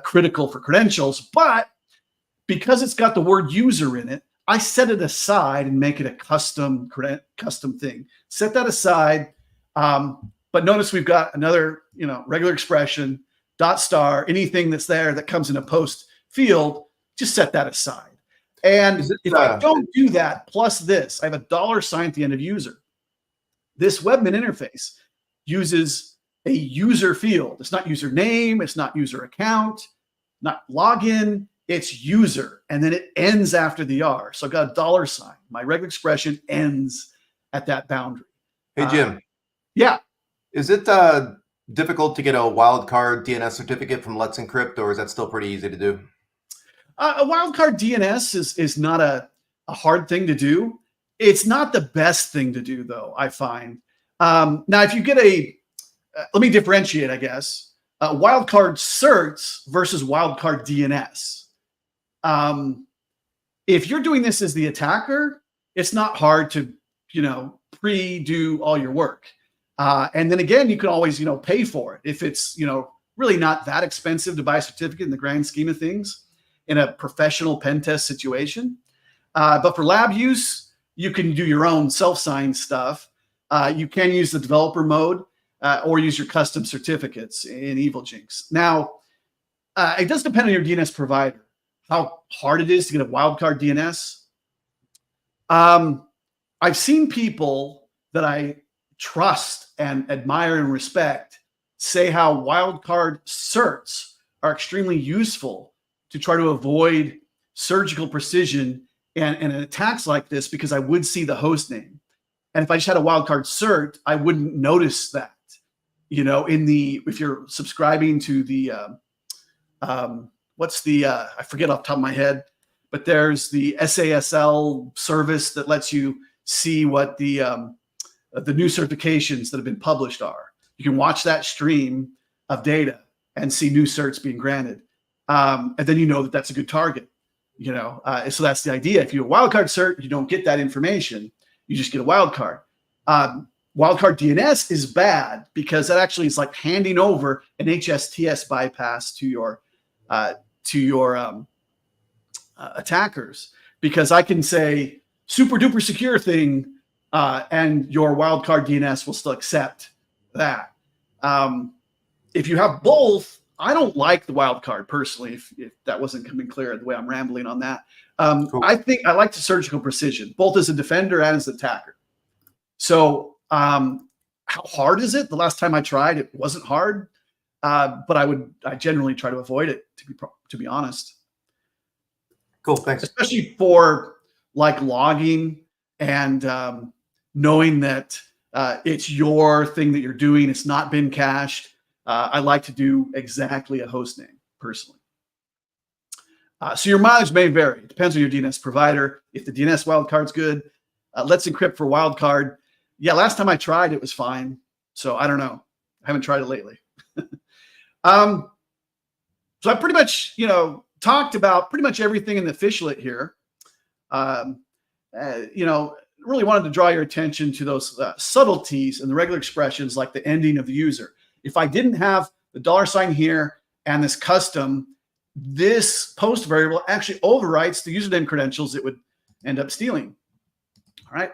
critical for credentials, but because it's got the word user in it, I set it aside and make it a custom thing. Set that aside. But notice we've got another, regular expression, .* anything that's there that comes in a post field, just set that aside. And if I don't do that, plus this, I have a $sign at the end of user. This webmin interface uses a user field. It's not user name. It's not user account. not login, it's user, and then it ends after the R. So I've got a $. My regular expression ends at that boundary. Hey, Jim. Yeah. Is it difficult to get a wildcard DNS certificate from Let's Encrypt, or is that still pretty easy to do? A wildcard DNS is not a hard thing to do. It's not the best thing to do, though, I find. Now, if you get let me differentiate, I guess. Wildcard certs versus wildcard DNS. If you're doing this as the attacker, it's not hard to, pre-do all your work. And then again, you can always, pay for it if it's, really not that expensive to buy a certificate in the grand scheme of things in a professional pen test situation. But for lab use, you can do your own self-signed stuff. You can use the developer mode or use your custom certificates in evilginx. Now, it does depend on your DNS provider, how hard it is to get a wildcard DNS. I've seen people that I trust and admire and respect say how wildcard certs are extremely useful to try to avoid surgical precision and attacks like this, because I would see the host name. And if I just had a wildcard cert, I wouldn't notice that. If you're subscribing to the I forget off the top of my head, but there's the SASL service that lets you see what the new certifications that have been published are. You can watch that stream of data and see new certs being granted. And then that that's a good target. So that's the idea. If you're a wildcard cert, you don't get that information. You just get a wildcard. Wildcard DNS is bad because that actually is like handing over an HSTS bypass to your attackers, because I can say super duper secure thing, and your wildcard DNS will still accept that. If you have both, I don't like the wildcard personally, if that wasn't coming clear the way I'm rambling on that. Cool. I think I like the surgical precision, both as a defender and as an attacker. So how hard is it? The last time I tried, it wasn't hard, but I generally try to avoid it, to be honest. Cool, thanks. Especially for like logging and knowing that it's your thing that you're doing. It's not been cached. I like to do exactly a host name personally. So your mileage may vary. It depends on your DNS provider. If the DNS wildcard's good, Let's Encrypt for wildcard. Yeah, last time I tried, it was fine. So I don't know. I haven't tried it lately. So I pretty much, talked about pretty much everything in the fishlet here. Really wanted to draw your attention to those subtleties and the regular expressions like the ending of the user. If I didn't have the $ here and this custom, this post variable actually overwrites the username credentials it would end up stealing. All right.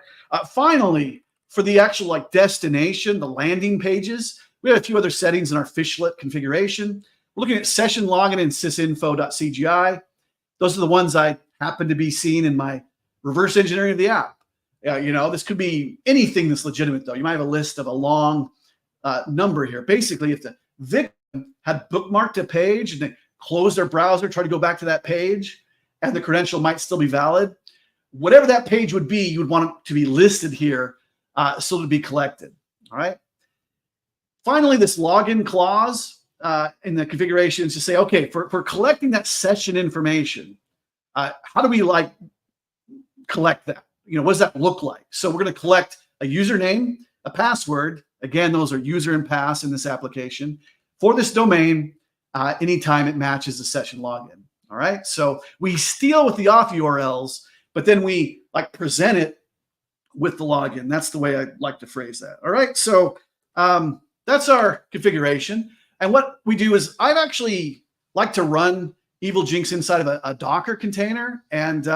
Finally, for the actual destination, the landing pages, we have a few other settings in our fishlet configuration. We're looking at session login and sysinfo.cgi. Those are the ones I happen to be seeing in my reverse engineering of the app. This could be anything that's legitimate, though. You might have a list of a long number here. Basically, if the victim had bookmarked a page and they closed their browser, try to go back to that page, and the credential might still be valid, whatever that page would be, you would want it to be listed here so to be collected. All right. Finally, this login clause in the configuration is to say, okay, for collecting that session information, how do we collect that? What does that look like? So we're going to collect a username, a password. Again, those are user and pass in this application for this domain anytime it matches the session login. All right. So we steal with the auth URLs, but then we present it with the login. That's the way I like to phrase that. All right. So that's our configuration. And what we do is I've actually like to run evilginx inside of a Docker container. And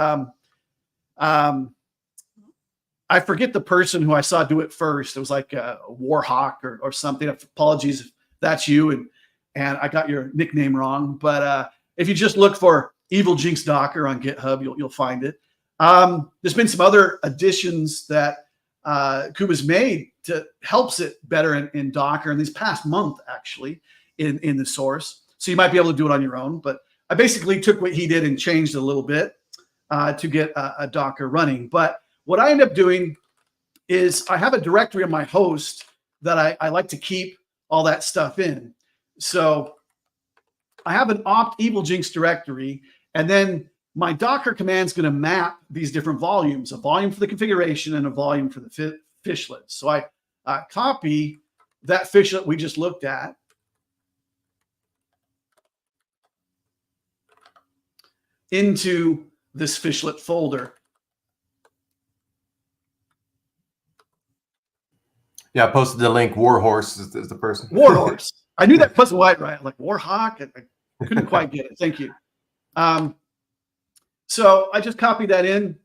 I forget the person who I saw do it first. It was like Warhawk or something. Apologies if that's you and I got your nickname wrong. But if you just look for evilginx Docker on GitHub, you'll find it. There's been some other additions that Kuba's made to helps it better in Docker in this past month, actually, in the source. So you might be able to do it on your own. But I basically took what he did and changed it a little bit to get a Docker running. But what I end up doing is I have a directory on my host that I like to keep all that stuff in. So I have an opt evilginx directory, and then my Docker command is going to map these different volumes, a volume for the configuration and a volume for the fishlet. So I copy that fishlet we just looked at into this fishlet folder. Yeah, I posted the link. Warhorse is the person. Warhorse. I knew that wasn't right. Like Warhawk. I couldn't quite get it. Thank you. So I just copied that in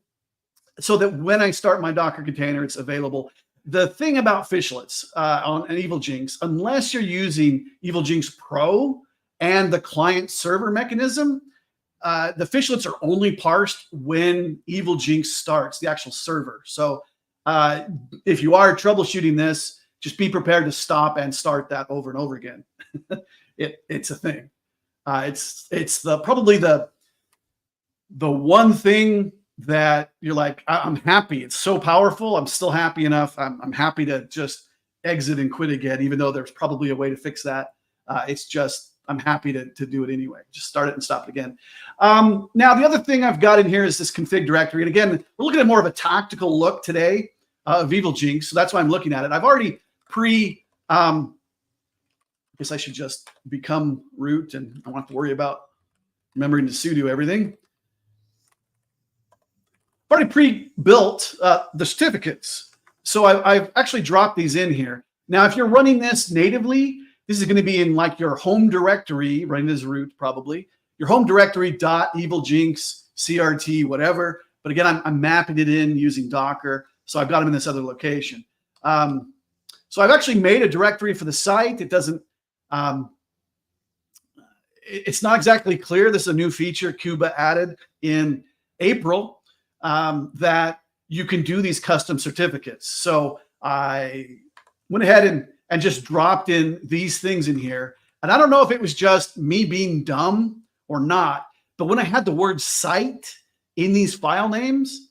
so that when I start my Docker container, it's available. The thing about fishlets on an evilginx, unless you're using evilginx Pro and the client server mechanism, the fishlets are only parsed when evilginx starts, the actual server. So if you are troubleshooting this, just be prepared to stop and start that over and over again. It's a thing. It's probably the one thing that you're like, I'm happy. It's so powerful. I'm still happy enough. I'm happy to just exit and quit again, even though there's probably a way to fix that. It's just, I'm happy to do it anyway. Just start it and stop it again. Now, the other thing I've got in here is this config directory. And again, we're looking at more of a tactical look today of evilginx. So that's why I'm looking at it. I've already I guess I should just become root and I don't have to worry about remembering to sudo everything. I've already pre-built the certificates. So I've actually dropped these in here. Now, if you're running this natively, this is going to be in like your home directory, running as root probably, your home directory .evilginx, CRT, whatever. But again, I'm mapping it in using Docker. So I've got them in this other location. So I've actually made a directory for the site. It doesn't, it's not exactly clear. This is a new feature Cuba added in April that you can do these custom certificates. So I went ahead and just dropped in these things in here. And I don't know if it was just me being dumb or not, but when I had the word site in these file names,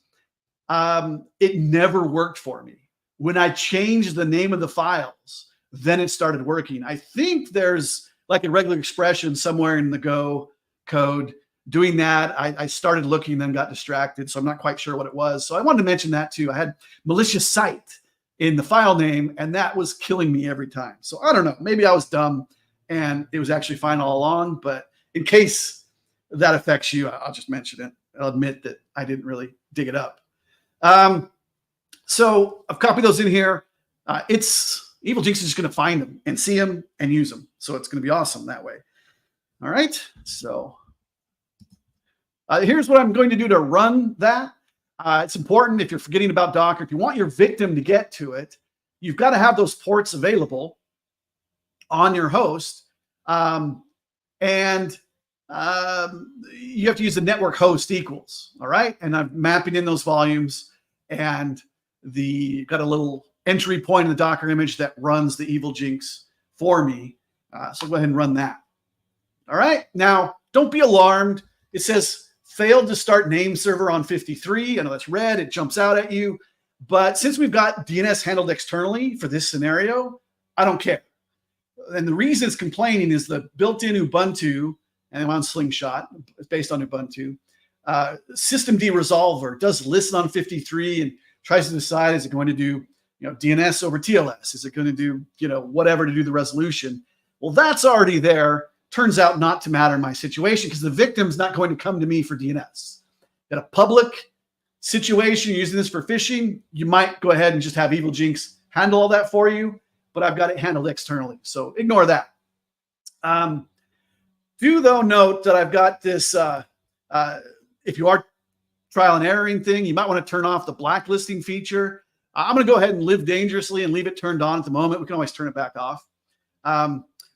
it never worked for me. When I changed the name of the files, then it started working. I think there's like a regular expression somewhere in the Go code doing that. I started looking, then got distracted. So I'm not quite sure what it was. So I wanted to mention that too. I had malicious site in the file name, and that was killing me every time. So I don't know. Maybe I was dumb and it was actually fine all along. But in case that affects you, I'll just mention it. I'll admit that I didn't really dig it up. So I've copied those in here. evilginx is just going to find them and see them and use them. So it's going to be awesome that way. All right. So here's what I'm going to do to run that. It's important if you're forgetting about Docker, if you want your victim to get to it, you've got to have those ports available on your host. And you have to use the network host equals. All right. And I'm mapping in those volumes, and got a little entry point in the Docker image that runs the evilginx for me. So go ahead and run that. All right. Now, don't be alarmed. It says failed to start name server on 53. I know that's red. It jumps out at you. But since we've got DNS handled externally for this scenario, I don't care. And the reason it's complaining is the built-in Ubuntu, and I'm on Slingshot, it's based on Ubuntu, systemd resolver does listen on 53 and tries to decide, is it going to do DNS over TLS? Is it going to do whatever to do the resolution? Well, that's already there. Turns out not to matter in my situation because the victim's not going to come to me for DNS. In a public situation using this for phishing, you might go ahead and just have evilginx handle all that for you, but I've got it handled externally. So ignore that. Do though note that I've got this, if you are trial and erroring thing, you might want to turn off the blacklisting feature. I'm going to go ahead and live dangerously and leave it turned on at the moment. We can always turn it back off.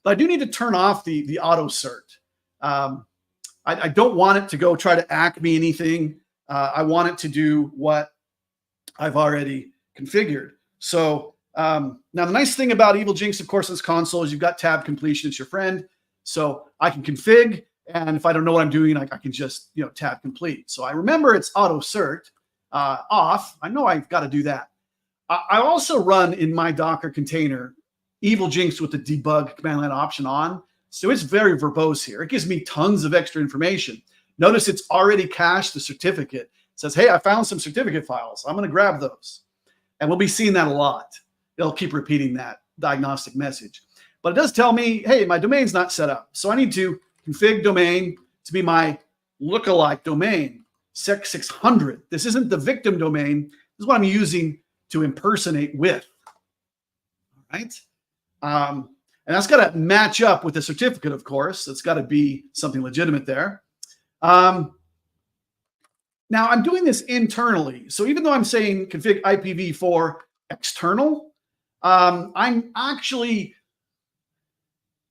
But I do need to turn off the auto cert. I don't want it to go try to acme anything. I want it to do what I've already configured. So now the nice thing about evilginx, of course, in this console is you've got tab completion. It's your friend. So I can config And if I don't know what I'm doing, I can just, tab complete. So I remember it's auto cert off. I know I've got to do that. I also run in my Docker container evilginx with the debug command line option on. So it's very verbose here. It gives me tons of extra information. Notice it's already cached the certificate. It says, hey, I found some certificate files. I'm going to grab those. And we'll be seeing that a lot. It'll keep repeating that diagnostic message. But it does tell me, hey, my domain's not set up. So I need to config domain to be my lookalike domain, sec600. This isn't the victim domain. This is what I'm using to impersonate with. All right. And that's got to match up with the certificate, of course. It's got to be something legitimate there. Now I'm doing this internally. So even though I'm saying config IPv4 external, I'm actually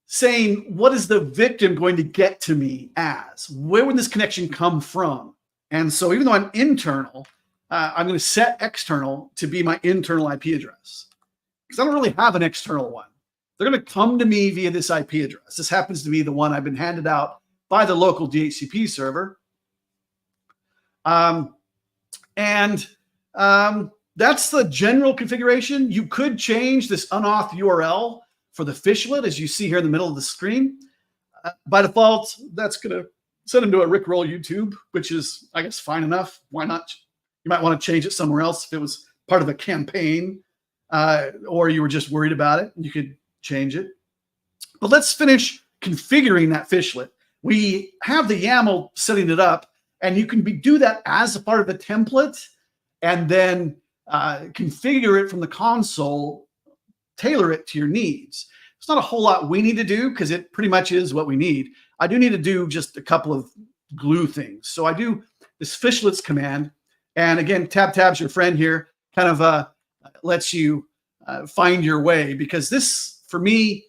saying, what is the victim going to get to me as? Where would this connection come from? And so even though I'm internal, I'm going to set external to be my internal IP address, because I don't really have an external one. They're going to come to me via this IP address. This happens to be the one I've been handed out by the local DHCP server. That's the general configuration. You could change this unauth URL for the fishlet, as you see here in the middle of the screen. By default, that's going to send them to a Rickroll YouTube, which is, I guess, fine enough. Why not? You might want to change it somewhere else if it was part of a campaign, or you were just worried about it. You could change it. But let's finish configuring that fishlet. We have the YAML setting it up, and you can do that as a part of a template, and then configure it from the console, tailor it to your needs. It's not a whole lot we need to do because it pretty much is what we need. I do need to do just a couple of glue things. So I do this fishlets command, and again, tab's your friend here, kind of lets you find your way, because this, for me,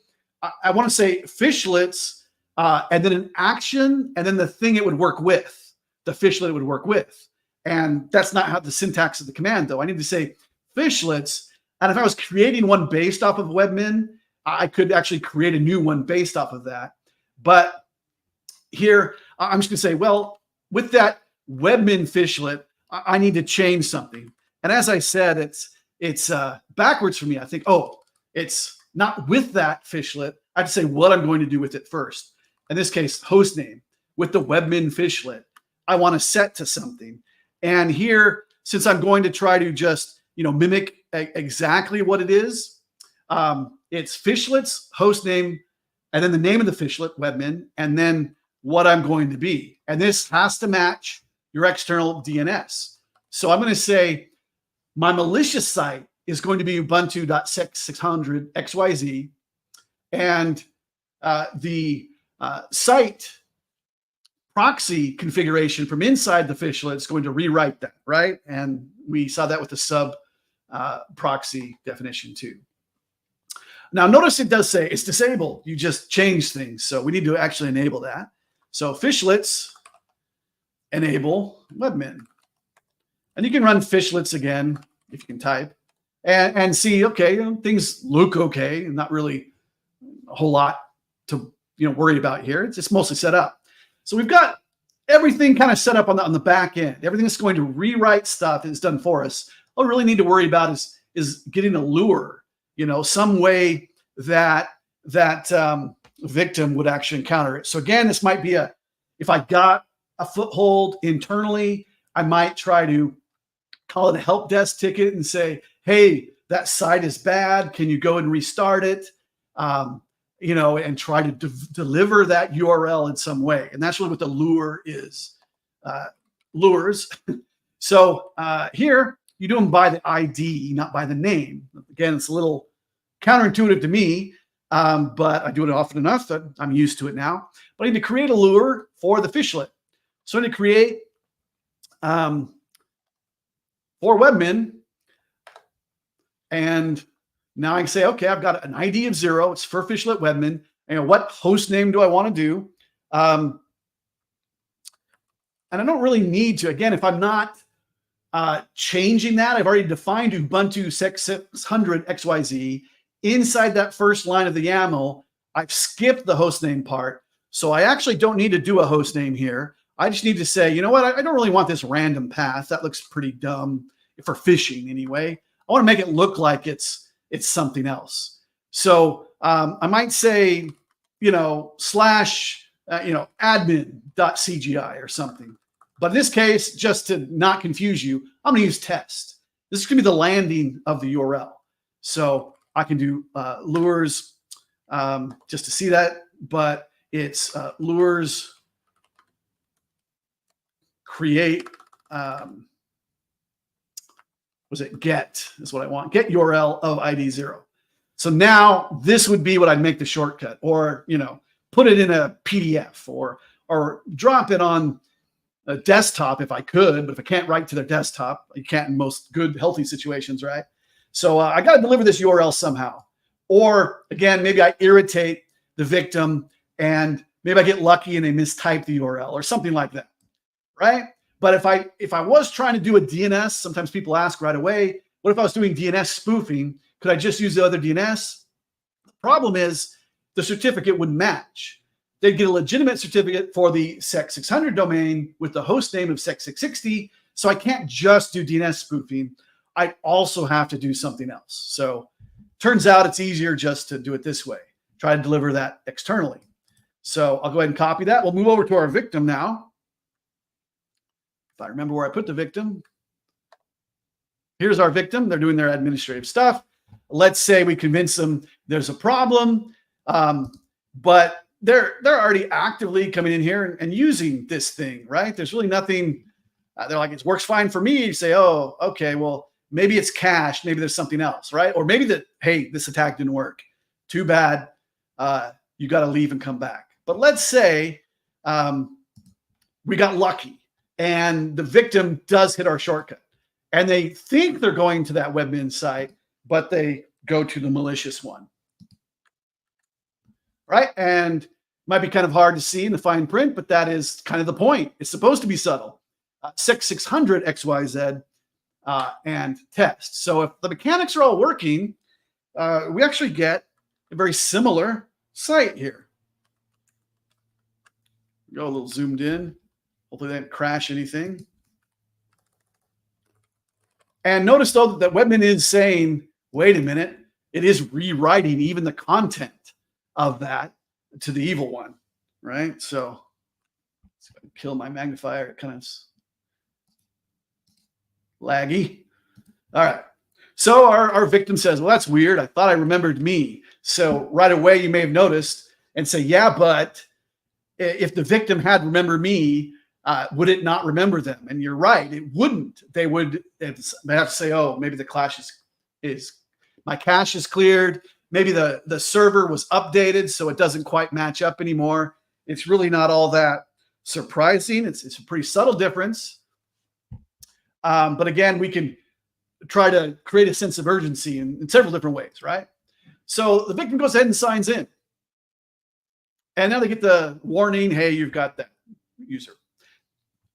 I want to say fishlets and then an action and then the thing it would work with, the fishlet it would work with. And that's not how the syntax of the command, though. I need to say fishlets. And if I was creating one based off of webmin, I could actually create a new one based off of that. But here, I'm just going to say, well, with that webmin fishlet, I need to change something. And as I said, it's backwards for me. I think, oh, it's not with that fishlet. I have to say what I'm going to do with it first. In this case, host name. With the webmin fishlet, I want to set to something. And here, since I'm going to try to just mimic exactly what it is, it's fishlets, host name, and then the name of the fishlet, webmin, and then what I'm going to be. And this has to match your external DNS. So I'm going to say my malicious site is going to be ubuntu.sec600 XYZ, and the site proxy configuration from inside the fishlet is going to rewrite that, right? And we saw that with the sub proxy definition too. Now, notice it does say it's disabled. You just change things. So we need to actually enable that. So fishlets enable webmin. And you can run fishlets again if you can type and see, okay, things look okay, and not really a whole lot to worry about here. It's just mostly set up. So we've got everything kind of set up on the back end. Everything that's going to rewrite stuff is done for us. All we really need to worry about is getting a lure, some way that victim would actually encounter it. So again, this might be if I got a foothold internally, I might try to call it a help desk ticket and say, hey, that site is bad. Can you go and restart it? And try to deliver that URL in some way. And that's really what the lure is, lures. So here, you do them by the ID, not by the name. Again, it's a little counterintuitive to me, but I do it often enough that I'm used to it now. But I need to create a lure for the fishlet. So I need to create for webmin, and now I can say, okay, I've got an ID of 0. It's for fishlet webmin. And what host name do I want to do? And I don't really need to. Again, if I'm not changing that, I've already defined Ubuntu sec600 XYZ. Inside that first line of the YAML, I've skipped the host name part. So I actually don't need to do a host name here. I just need to say, you know what? I don't really want this random path. That looks pretty dumb for phishing anyway. I want to make it look like it's something else. So I might say, slash, admin.cgi or something. But in this case, just to not confuse you, I'm going to use test. This is going to be the landing of the URL. So I can do lures just to see that, but it's lures create, get is what I want. Get URL of ID 0. So now this would be what I'd make the shortcut, or, put it in a PDF or drop it on a desktop if I could, but if I can't write to their desktop, you can't in most good, healthy situations, right? So I got to deliver this URL somehow. Or again, maybe I irritate the victim and maybe I get lucky and they mistype the URL or something like that, right? But if I was trying to do a DNS, sometimes people ask right away, what if I was doing DNS spoofing? Could I just use the other DNS? The problem is the certificate wouldn't match. They'd get a legitimate certificate for the SEC600 domain with the host name of SEC660. So I can't just do DNS spoofing. I also have to do something else. So turns out it's easier just to do it this way. Try to deliver that externally. So I'll go ahead and copy that. We'll move over to our victim now. If I remember where I put the victim. Here's our victim. They're doing their administrative stuff. Let's say we convince them there's a problem, but they're already actively coming in here and using this thing, right? There's really nothing. They're like, it works fine for me. You say, oh, okay, well, maybe it's cached. Maybe there's something else, right? Or maybe that, hey, this attack didn't work. Too bad. You got to leave and come back. But let's say we got lucky and the victim does hit our shortcut and they think they're going to that webmin site, but they go to the malicious one, right? And might be kind of hard to see in the fine print, but that is kind of the point. It's supposed to be subtle. SEC600 XYZ and test. So if the mechanics are all working, we actually get a very similar site here. Go a little zoomed in. Hopefully they didn't crash anything. And notice though that webmin is saying, wait a minute, it is rewriting even the content of that to the evil one, right? So let's kill my magnifier. It kind of laggy. All right. So our victim says, well, that's weird. I thought I remembered me. So right away, you may have noticed and say, yeah, but if the victim had remembered me, would it not remember them? And you're right. It wouldn't. They have to say, oh, maybe the cache is my cache is cleared. Maybe the server was updated, so it doesn't quite match up anymore. It's really not all that surprising. It's a pretty subtle difference. But again, we can try to create a sense of urgency in several different ways, right? So the victim goes ahead and signs in. And now they get the warning, hey, you've got that user.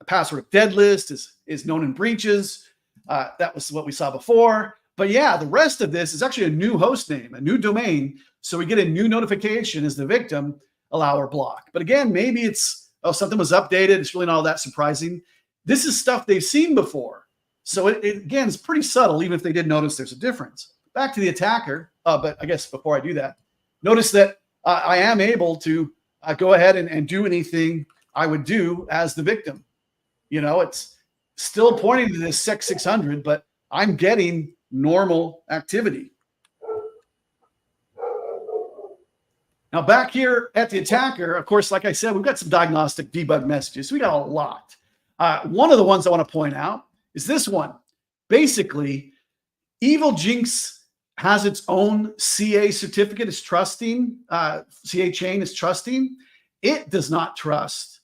The password of dead list is known in breaches. That was what we saw before. But yeah, the rest of this is actually a new host name, a new domain. So we get a new notification as the victim, allow or block. But again, maybe it's, oh, something was updated. It's really not all that surprising. This is stuff they've seen before. So it again, is pretty subtle, even if they did notice there's a difference. Back to the attacker. But I guess before I do that, notice that I am able to go ahead and do anything I would do as the victim. It's still pointing to this SEC600, but I'm getting normal activity. Now back here at the attacker, of course, like I said, we've got some diagnostic debug messages. We got a lot. One of the ones I want to point out is this one. Basically, evilginx has its own CA certificate, is trusting, CA chain is trusting. It does not trust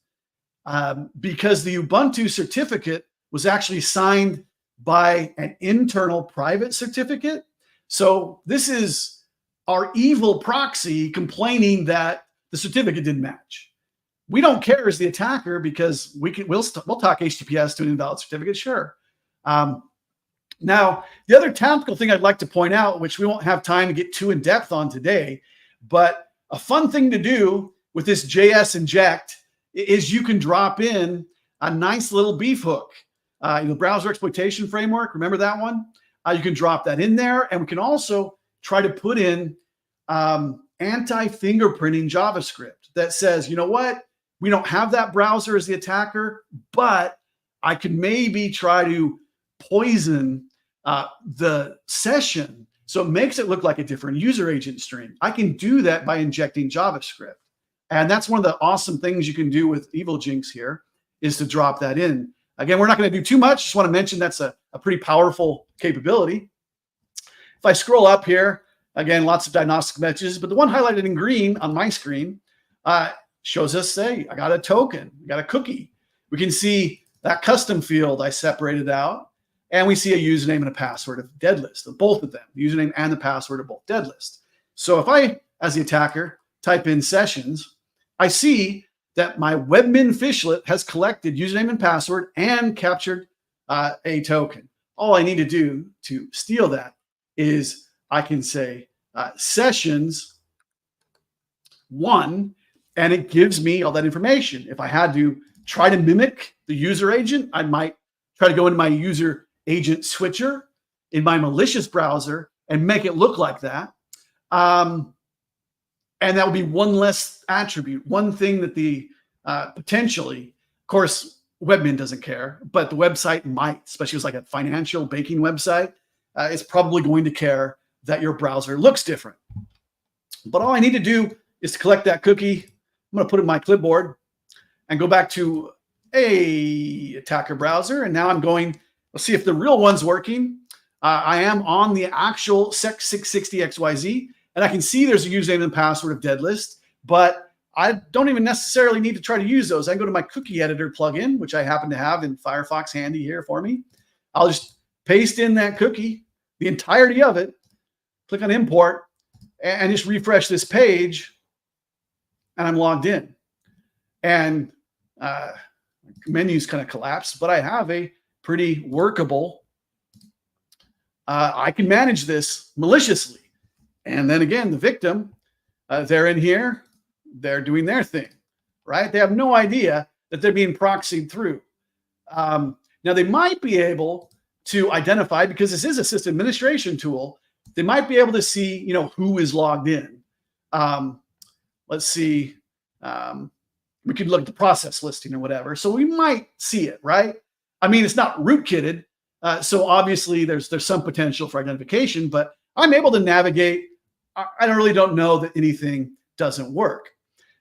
because the Ubuntu certificate was actually signed by an internal private certificate. So this is our evil proxy complaining that the certificate didn't match. We don't care as the attacker because we'll talk HTTPS to an invalid certificate, sure. Now, the other tactical thing I'd like to point out, which we won't have time to get too in depth on today, but a fun thing to do with this JS inject is you can drop in a nice little beef hook. The browser exploitation framework, remember that one? You can drop that in there, and we can also try to put in anti-fingerprinting JavaScript that says, you know what? We don't have that browser as the attacker, but I could maybe try to poison the session so it makes it look like a different user agent stream. I can do that by injecting JavaScript. And that's one of the awesome things you can do with evilginx here, is to drop that in. Again, we're not going to do too much. Just want to mention that's a pretty powerful capability. If I scroll up here, again, lots of diagnostic messages, but the one highlighted in green on my screen shows us, say, I got a token, I got a cookie. We can see that custom field I separated out, and we see a username and a password of dead list of both of them. The username and the password are both dead list. So if I, as the attacker, type in sessions, I see that my webmin fishlet has collected username and password and captured a token. All I need to do to steal that is I can say sessions 1, and it gives me all that information. If I had to try to mimic the user agent, I might try to go into my user agent switcher in my malicious browser and make it look like that. And that would be one less attribute, one thing that the potentially, of course, webmin doesn't care, but the website might, especially if it's like a financial banking website, it's probably going to care that your browser looks different. But all I need to do is to collect that cookie. I'm going to put it in my clipboard and go back to a attacker browser. And now I'm going, let's see if the real one's working. I am on the actual sec660xyz, and I can see there's a username and password of dead list, but I don't even necessarily need to try to use those. I can go to my cookie editor plugin, which I happen to have in Firefox handy here for me. I'll just paste in that cookie, the entirety of it, click on import, and just refresh this page, and I'm logged in. And menus kind of collapsed, but I have a pretty workable, I can manage this maliciously. And then again, the victim, they're in here, they're doing their thing, right? They have no idea that they're being proxied through. Now, they might be able to identify, because this is a system administration tool, they might be able to see, you know, who is logged in. Let's see. We could look at the process listing or whatever. So we might see it, right? I mean, it's not rootkitted. So obviously there's some potential for identification, but I'm able to navigate. I really don't know that anything doesn't work.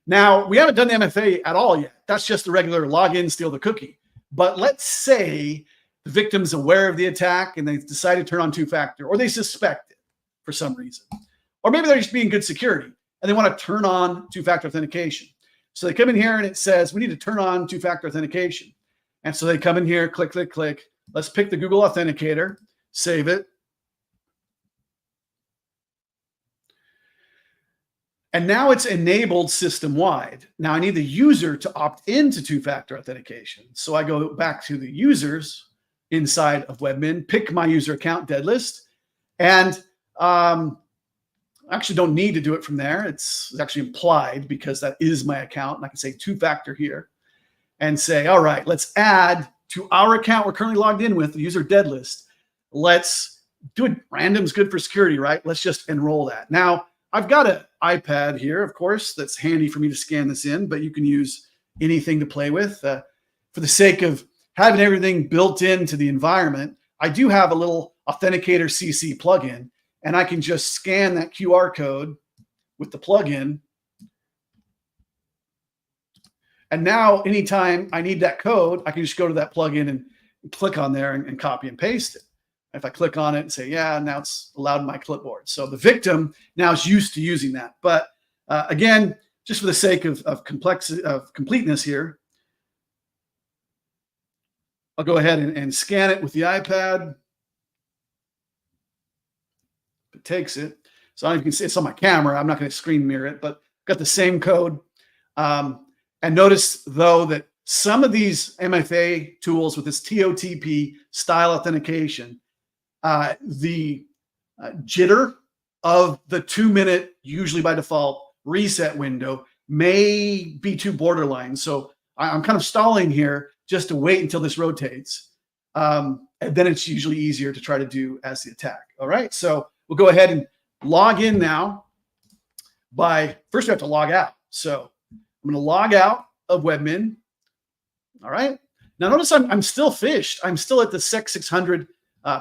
Now, we haven't done the MFA at all yet. That's just the regular login, steal the cookie. But let's say the victim's aware of the attack and they decide to turn on two-factor, or they suspect it for some reason. Or maybe they're just being good security and they want to turn on two-factor authentication. So they come in here and it says, we need to turn on two-factor authentication. And so they come in here, click, click, click. Let's pick the Google Authenticator, save it. And now it's enabled system-wide. Now I need the user to opt into two-factor authentication. So I go back to the users inside of webmin, pick my user account dead list, and I actually don't need to do it from there. It's actually implied because that is my account. And I can say two-factor here and say, all right, let's add to our account we're currently logged in with, the user dead list. Let's do it. Random's good for security, right? Let's just enroll that. Now, I've got an iPad here, of course, that's handy for me to scan this in, but you can use anything to play with. For the sake of having everything built into the environment, I do have a little Authenticator CC plugin, and I can just scan that QR code with the plugin. And now anytime I need that code, I can just go to that plugin and click on there and copy and paste it. If I click on it and say, yeah, now it's allowed in my clipboard. So the victim now is used to using that. But again, just for the sake of completeness here, I'll go ahead and scan it with the iPad. It takes it. So I don't know if you can see it's on my camera. I'm not going to screen mirror it, but I've got the same code. And notice, though, that some of these MFA tools with this TOTP style authentication, the jitter of the 2-minute, usually by default, reset window may be too borderline. So I'm kind of stalling here just to wait until this rotates. And then it's usually easier to try to do as the attack. All right, so we'll go ahead and log in now. First we have to log out. So I'm going to log out of webmin. All right. Now notice I'm still phished. I'm still at the SEC 600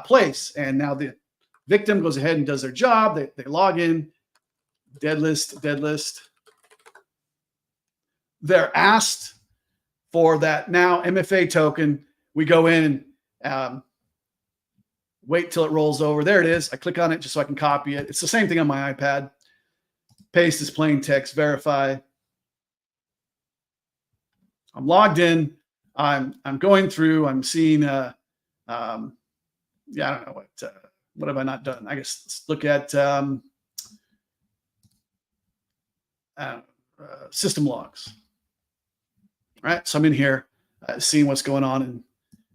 place. And now the victim goes ahead and does their job. They log in, dead list. They're asked for that now MFA token. We go in and wait till it rolls over. There it is. I click on it just so I can copy it. It's the same thing on my iPad. Paste as plain text, verify. I'm logged in. I'm going through. I'm seeing. I don't know what have I not done. I guess let's look at system logs. All right, so I'm in here, seeing what's going on in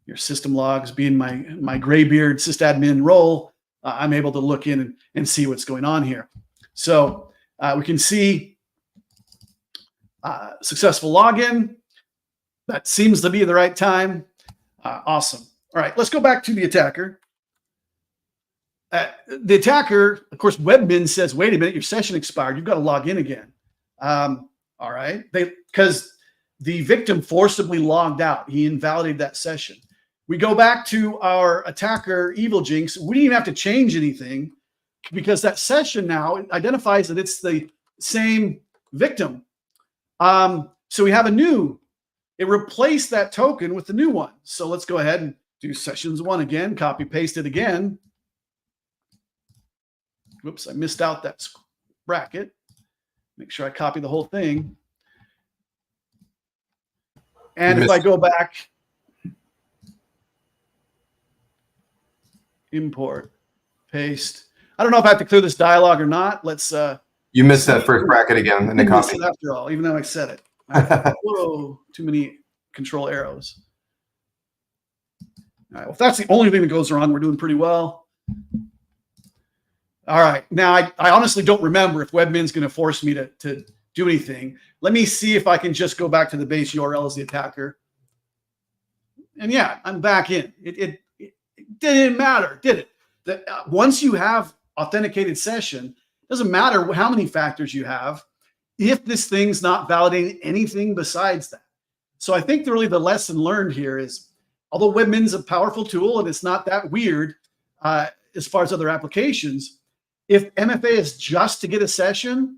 your system logs. Being my graybeard sysadmin role, I'm able to look in and see what's going on here. So we can see successful login. That seems to be the right time. Awesome. All right, let's go back to the attacker. The attacker, of course, webmin says, wait a minute, your session expired. You've got to log in again. All right, because the victim forcibly logged out. He invalidated that session. We go back to our attacker, evilginx. We didn't even have to change anything because that session now identifies that it's the same victim. So we have it replaced that token with the new one. So let's go ahead and do sessions 1 again, copy paste it again. Whoops, I missed out that bracket. Make sure I copy the whole thing. And if I go back, import, paste. I don't know if I have to clear this dialog or not. Let's. You missed that first bracket again in the copy. After all, even though I said it. Whoa, too many control arrows. All right, well, if that's the only thing that goes wrong, we're doing pretty well. All right, now I honestly don't remember if webmin's going to force me to do anything. Let me see if I can just go back to the base URL as the attacker. And yeah, I'm back in. It didn't matter, did it? Once you have authenticated session, it doesn't matter how many factors you have if this thing's not validating anything besides that. So I think really the lesson learned here is, although webmin's a powerful tool and it's not that weird as far as other applications, if MFA is just to get a session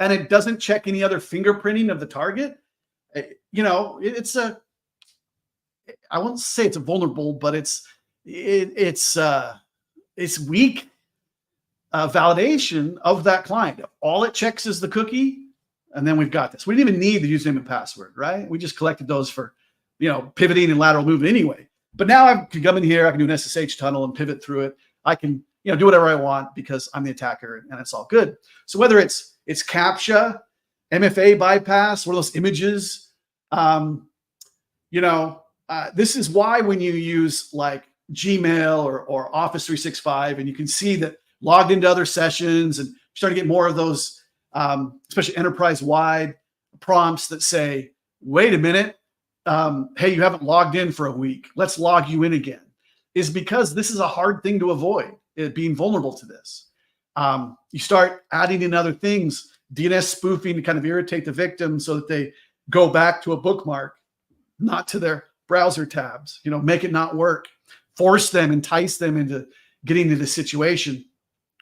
and it doesn't check any other fingerprinting of the target, it's I won't say it's a vulnerable, but it's weak validation of that client. All it checks is the cookie, and then we've got this. We didn't even need the username and password, right? We just collected those for, pivoting and lateral movement anyway. But now I can come in here, I can do an SSH tunnel and pivot through it. I can, do whatever I want because I'm the attacker and it's all good. So whether it's CAPTCHA, MFA bypass, one of those images, this is why when you use like Gmail or Office 365, and you can see that logged into other sessions and starting to get more of those, especially enterprise-wide prompts that say, wait a minute, hey, you haven't logged in for a week. Let's log you in again, is because this is a hard thing to avoid, it being vulnerable to this. You start adding in other things, DNS spoofing to kind of irritate the victim so that they go back to a bookmark, not to their browser tabs, make it not work, force them, entice them into getting into the situation.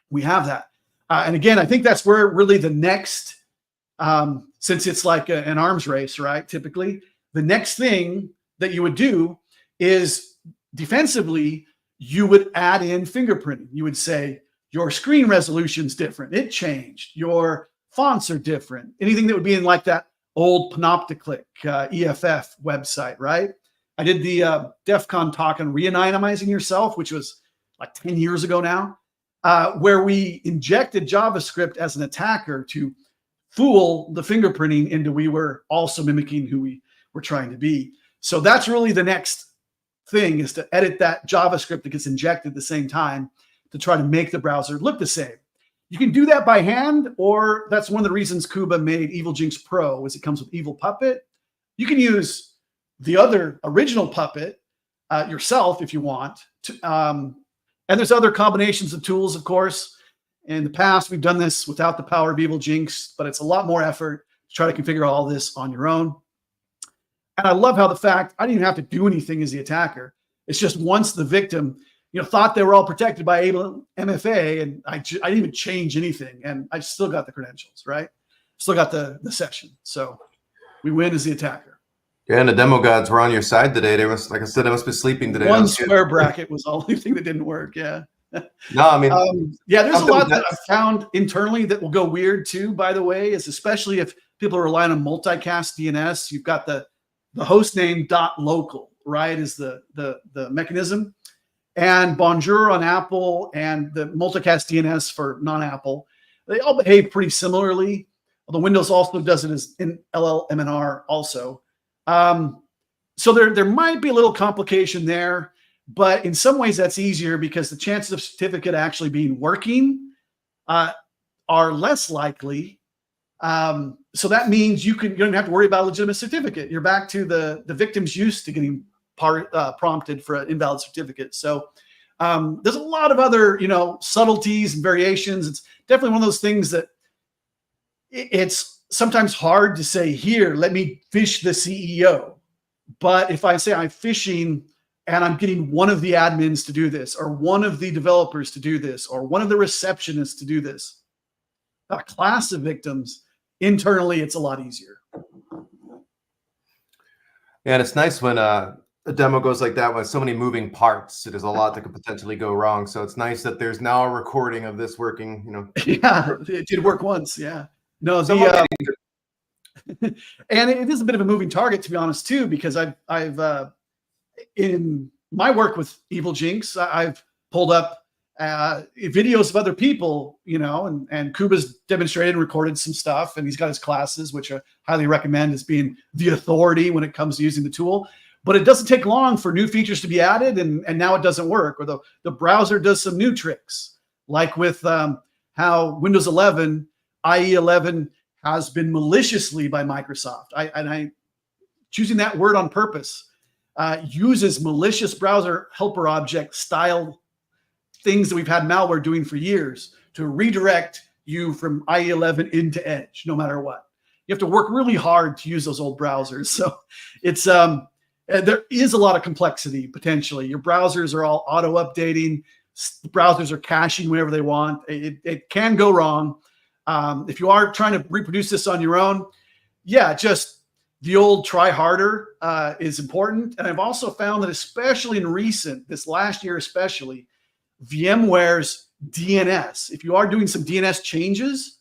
We have that. And again, I think that's where really the next, since it's like an arms race, right? Typically, the next thing that you would do is defensively, you would add in fingerprinting. You would say, your screen resolution's different. It changed. Your fonts are different. Anything that would be in like that old Panopticlick EFF website, right? I did the DEF CON talk on re-anonymizing yourself, which was like 10 years ago now, where we injected JavaScript as an attacker to fool the fingerprinting into we were also mimicking who we were trying to be. So that's really the next thing, is to edit that JavaScript that gets injected at the same time to try to make the browser look the same. You can do that by hand, or that's one of the reasons Kuba made evilginx Pro, is it comes with Evil Puppet. You can use the other original Puppet yourself if you want. And there's other combinations of tools, of course. In the past, we've done this without the power of evilginx, but it's a lot more effort to try to configure all this on your own. And I love how the fact I didn't even have to do anything as the attacker. It's just once the victim, thought they were all protected by MFA, and I didn't even change anything, and I still got the credentials, right? Still got the session. So we win as the attacker. Yeah, and the demo gods were on your side today. They was, like I said, they must be sleeping today. One square bracket was the only thing that didn't work. Yeah. No, I mean, yeah, there's a lot that I've found internally that will go weird too, by the way, is especially if people are relying on multicast DNS. You've got the host name .local, right, is the mechanism. And Bonjour on Apple and the multicast DNS for non-Apple, they all behave pretty similarly. Although Windows also does it as in LLMNR also. So there might be a little complication there, but in some ways that's easier because the chances of certificate actually being working are less likely. So that means you don't have to worry about a legitimate certificate. You're back to the victim's used to getting prompted for an invalid certificate. So there's a lot of other, subtleties and variations. It's definitely one of those things that it's sometimes hard to say, here, let me phish the CEO. But if I say I'm phishing and I'm getting one of the admins to do this, or one of the developers to do this, or one of the receptionists to do this, a class of victims, internally, it's a lot easier. Yeah, and it's nice when a demo goes like that with so many moving parts. There's a lot that could potentially go wrong. So it's nice that there's now a recording of this working, Yeah, it did work once. Yeah. No, and it is a bit of a moving target, to be honest, too, because I've in my work with evilginx, I've pulled up videos of other people, and Kuba's demonstrated and recorded some stuff, and he's got his classes, which I highly recommend as being the authority when it comes to using the tool. But it doesn't take long for new features to be added, and now it doesn't work, or the browser does some new tricks, like with how Windows 11, IE 11 has been maliciously by Microsoft. I choosing that word on purpose, uses malicious browser helper object style things that we've had malware doing for years to redirect you from IE 11 into Edge, no matter what. You have to work really hard to use those old browsers. So it's there is a lot of complexity potentially. Your browsers are all auto updating. The browsers are caching whenever they want. It can go wrong. If you are trying to reproduce this on your own, yeah, just the old try harder is important. And I've also found that especially in this last year especially, VMware's DNS, if you are doing some DNS changes,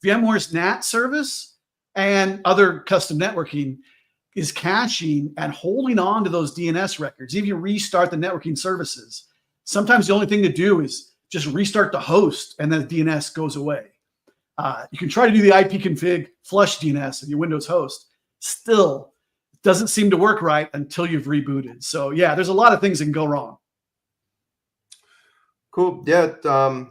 VMware's NAT service and other custom networking is caching and holding on to those DNS records. If you restart the networking services, sometimes the only thing to do is just restart the host and then the DNS goes away. You can try to do the ipconfig flush DNS of your Windows host. Still, it doesn't seem to work right until you've rebooted. So yeah, there's a lot of things that can go wrong. Cool. Yeah.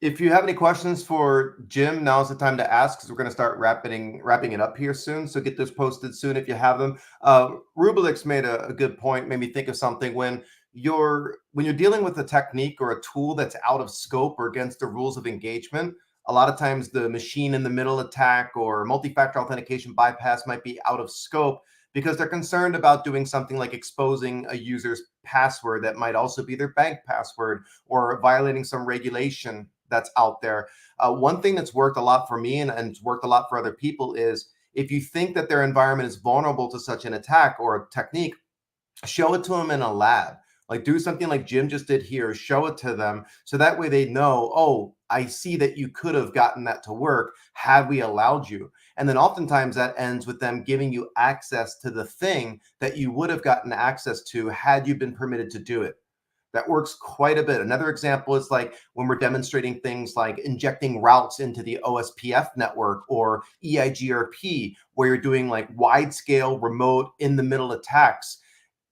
If you have any questions for Jim, now's the time to ask, because we're going to start wrapping it up here soon. So get those posted soon if you have them. Rubelix made a good point, made me think of something. When you're dealing with a technique or a tool that's out of scope or against the rules of engagement, a lot of times the machine in the middle attack or multi-factor authentication bypass might be out of scope because they're concerned about doing something like exposing a user's password that might also be their bank password, or violating some regulation that's out there. One thing that's worked a lot for me and it's worked a lot for other people is if you think that their environment is vulnerable to such an attack or a technique, show it to them in a lab. Like do something like Jim just did here, show it to them. So that way they know, oh, I see that you could have gotten that to work had we allowed you. And then oftentimes that ends with them giving you access to the thing that you would have gotten access to had you been permitted to do it. That works quite a bit. Another example is like when we're demonstrating things like injecting routes into the OSPF network or EIGRP, where you're doing like wide scale remote in the middle attacks.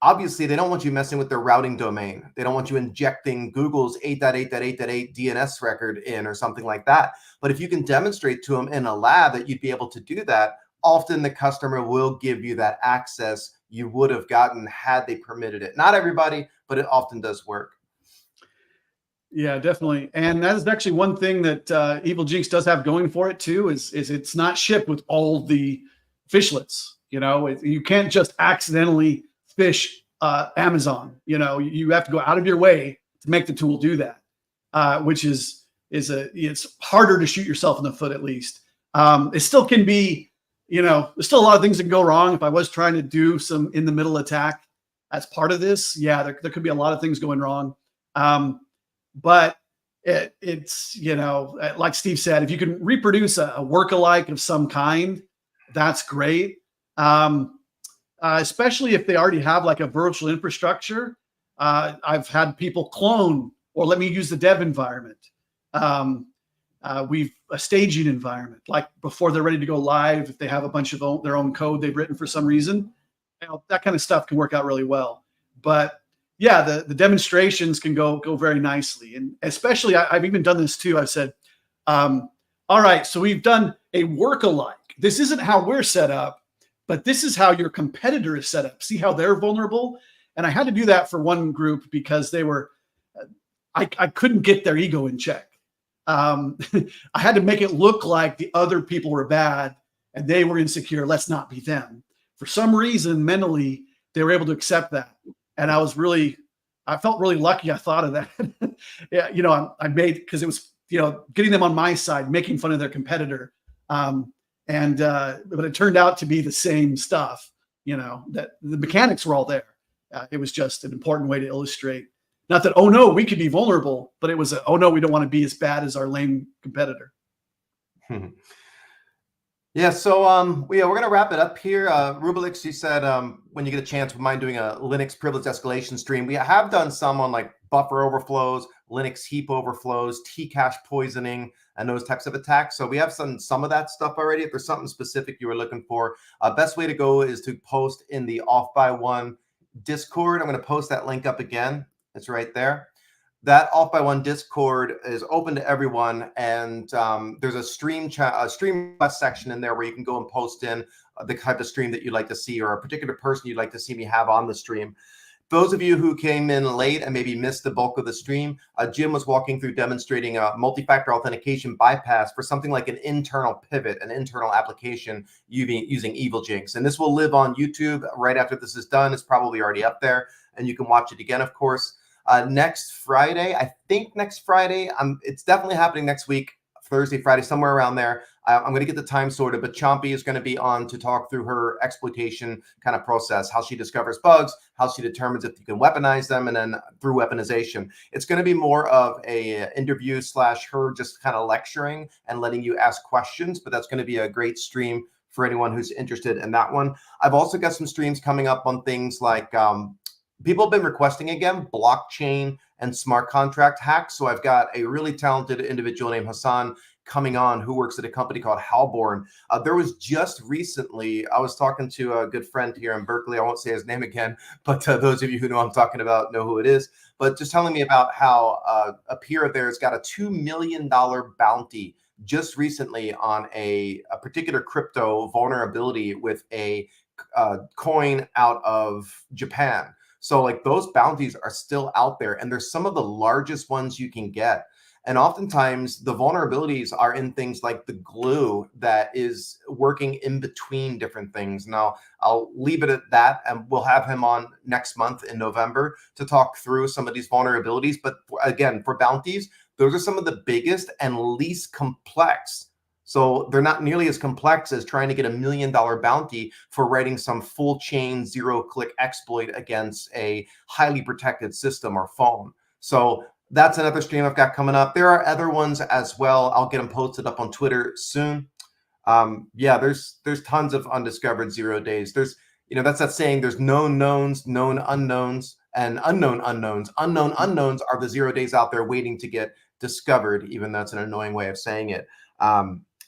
obviously they don't want you messing with their routing domain. They don't want you injecting Google's 8.8.8.8 DNS record in or something like that. But if you can demonstrate to them in a lab that you'd be able to do that, often the customer will give you that access you would have gotten had they permitted it. Not everybody, but it often does work. Yeah, definitely. And that is actually one thing that evilginx does have going for it too, is it's not shipped with all the fishlets. You can't just accidentally fish Amazon. You have to go out of your way to make the tool do that, which it's harder to shoot yourself in the foot, at least. It still can be, there's still a lot of things that can go wrong. If I was trying to do some in the middle attack as part of this, yeah, there could be a lot of things going wrong. But it's, like Steve said, if you can reproduce a work-alike of some kind, that's great. Especially if they already have like a virtual infrastructure. I've had people clone or let me use the dev environment. We've a staging environment, like before they're ready to go live, if they have a bunch of their own code they've written for some reason, that kind of stuff can work out really well. But yeah, the demonstrations can go very nicely. And especially, I've even done this too. I've said, all right, so we've done a work-alike. This isn't how we're set up, but this is how your competitor is set up. See how they're vulnerable? And I had to do that for one group because they were, I couldn't get their ego in check. I had to make it look like the other people were bad and they were insecure. Let's not be them. For some reason, mentally, they were able to accept that. And I felt really lucky I thought of that. Yeah, I made, because it was, getting them on my side, making fun of their competitor. But it turned out to be the same stuff, that the mechanics were all there. It was just an important way to illustrate, not that, oh no, we could be vulnerable, but it was oh no, we don't want to be as bad as our lame competitor. Yeah, so we're going to wrap it up here. Rubelix, you said when you get a chance, would mind doing a Linux privilege escalation stream. We have done some on like buffer overflows, Linux heap overflows, Tcache poisoning, and those types of attacks. So we have some of that stuff already. If there's something specific you were looking for, best way to go is to post in the Off by One Discord. I'm going to post that link up again. It's right there. That Off by One Discord is open to everyone, and there's a stream request section in there where you can go and post in the type of stream that you'd like to see or a particular person you'd like to see me have on the stream. Those of you who came in late and maybe missed the bulk of the stream, Jim was walking through demonstrating a multi-factor authentication bypass for something like an internal pivot, an internal application using evilginx. And this will live on YouTube right after this is done. It's probably already up there, and you can watch it again, of course. Next Friday, I think next Friday, it's definitely happening next week, Thursday, Friday, somewhere around there. I'm going to get the time sorted, but Chompy is going to be on to talk through her exploitation kind of process, how she discovers bugs, how she determines if you can weaponize them, and then through weaponization. It's going to be more of a interview / her just kind of lecturing and letting you ask questions, but that's going to be a great stream for anyone who's interested in that one. I've also got some streams coming up on things like people have been requesting again blockchain and smart contract hacks. So I've got a really talented individual named Hassan coming on who works at a company called Halborn. There was just recently, I was talking to a good friend here in Berkeley. I won't say his name again, but those of you who know I'm talking about know who it is. But just telling me about how a peer of theirs got a $2 million bounty just recently on a particular crypto vulnerability with a coin out of Japan. So like those bounties are still out there, and they're some of the largest ones you can get. And oftentimes the vulnerabilities are in things like the glue that is working in between different things. Now, I'll leave it at that, and we'll have him on next month in November to talk through some of these vulnerabilities. But again, for bounties, those are some of the biggest and least complex. So they're not nearly as complex as trying to get $1 million bounty for writing some full chain 0-click exploit against a highly protected system or phone. So that's another stream I've got coming up. There are other ones as well. I'll get them posted up on Twitter soon. Yeah, there's tons of undiscovered 0 days. There's, that's that saying, there's known knowns, known unknowns, and unknown unknowns. Unknown unknowns are the 0 days out there waiting to get discovered, even though that's an annoying way of saying it.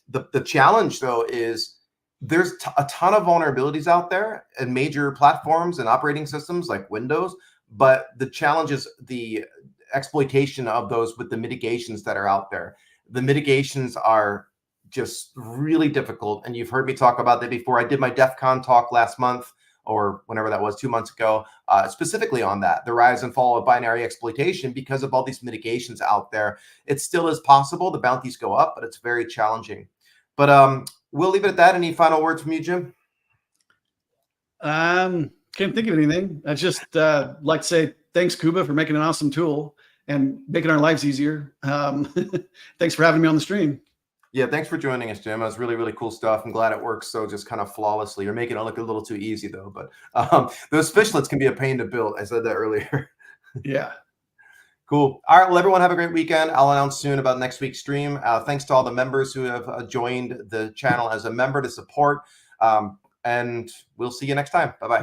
The challenge, though, is There's a ton of vulnerabilities out there in major platforms and operating systems like Windows, but the challenge is the exploitation of those with the mitigations that are out there. The mitigations are just really difficult, and you've heard me talk about that before. I did my DEF CON talk last month, or whenever that was, 2 months ago, specifically on that, the rise and fall of binary exploitation. Because of all these mitigations out there, it still is possible. The bounties go up, but it's very challenging. But we'll leave it at that. Any final words from you, Jim? Can't think of anything. I just like to say thanks, Kuba, for making an awesome tool and making our lives easier. Thanks for having me on the stream. Yeah, thanks for joining us, Jim. That was really, really cool stuff. I'm glad it works so just kind of flawlessly. You're making it look a little too easy, though. But those fishlets can be a pain to build. I said that earlier. Yeah. Cool. All right. Well, everyone have a great weekend. I'll announce soon about next week's stream. Thanks to all the members who have joined the channel as a member to support. And we'll see you next time. Bye-bye.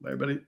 Bye, everybody.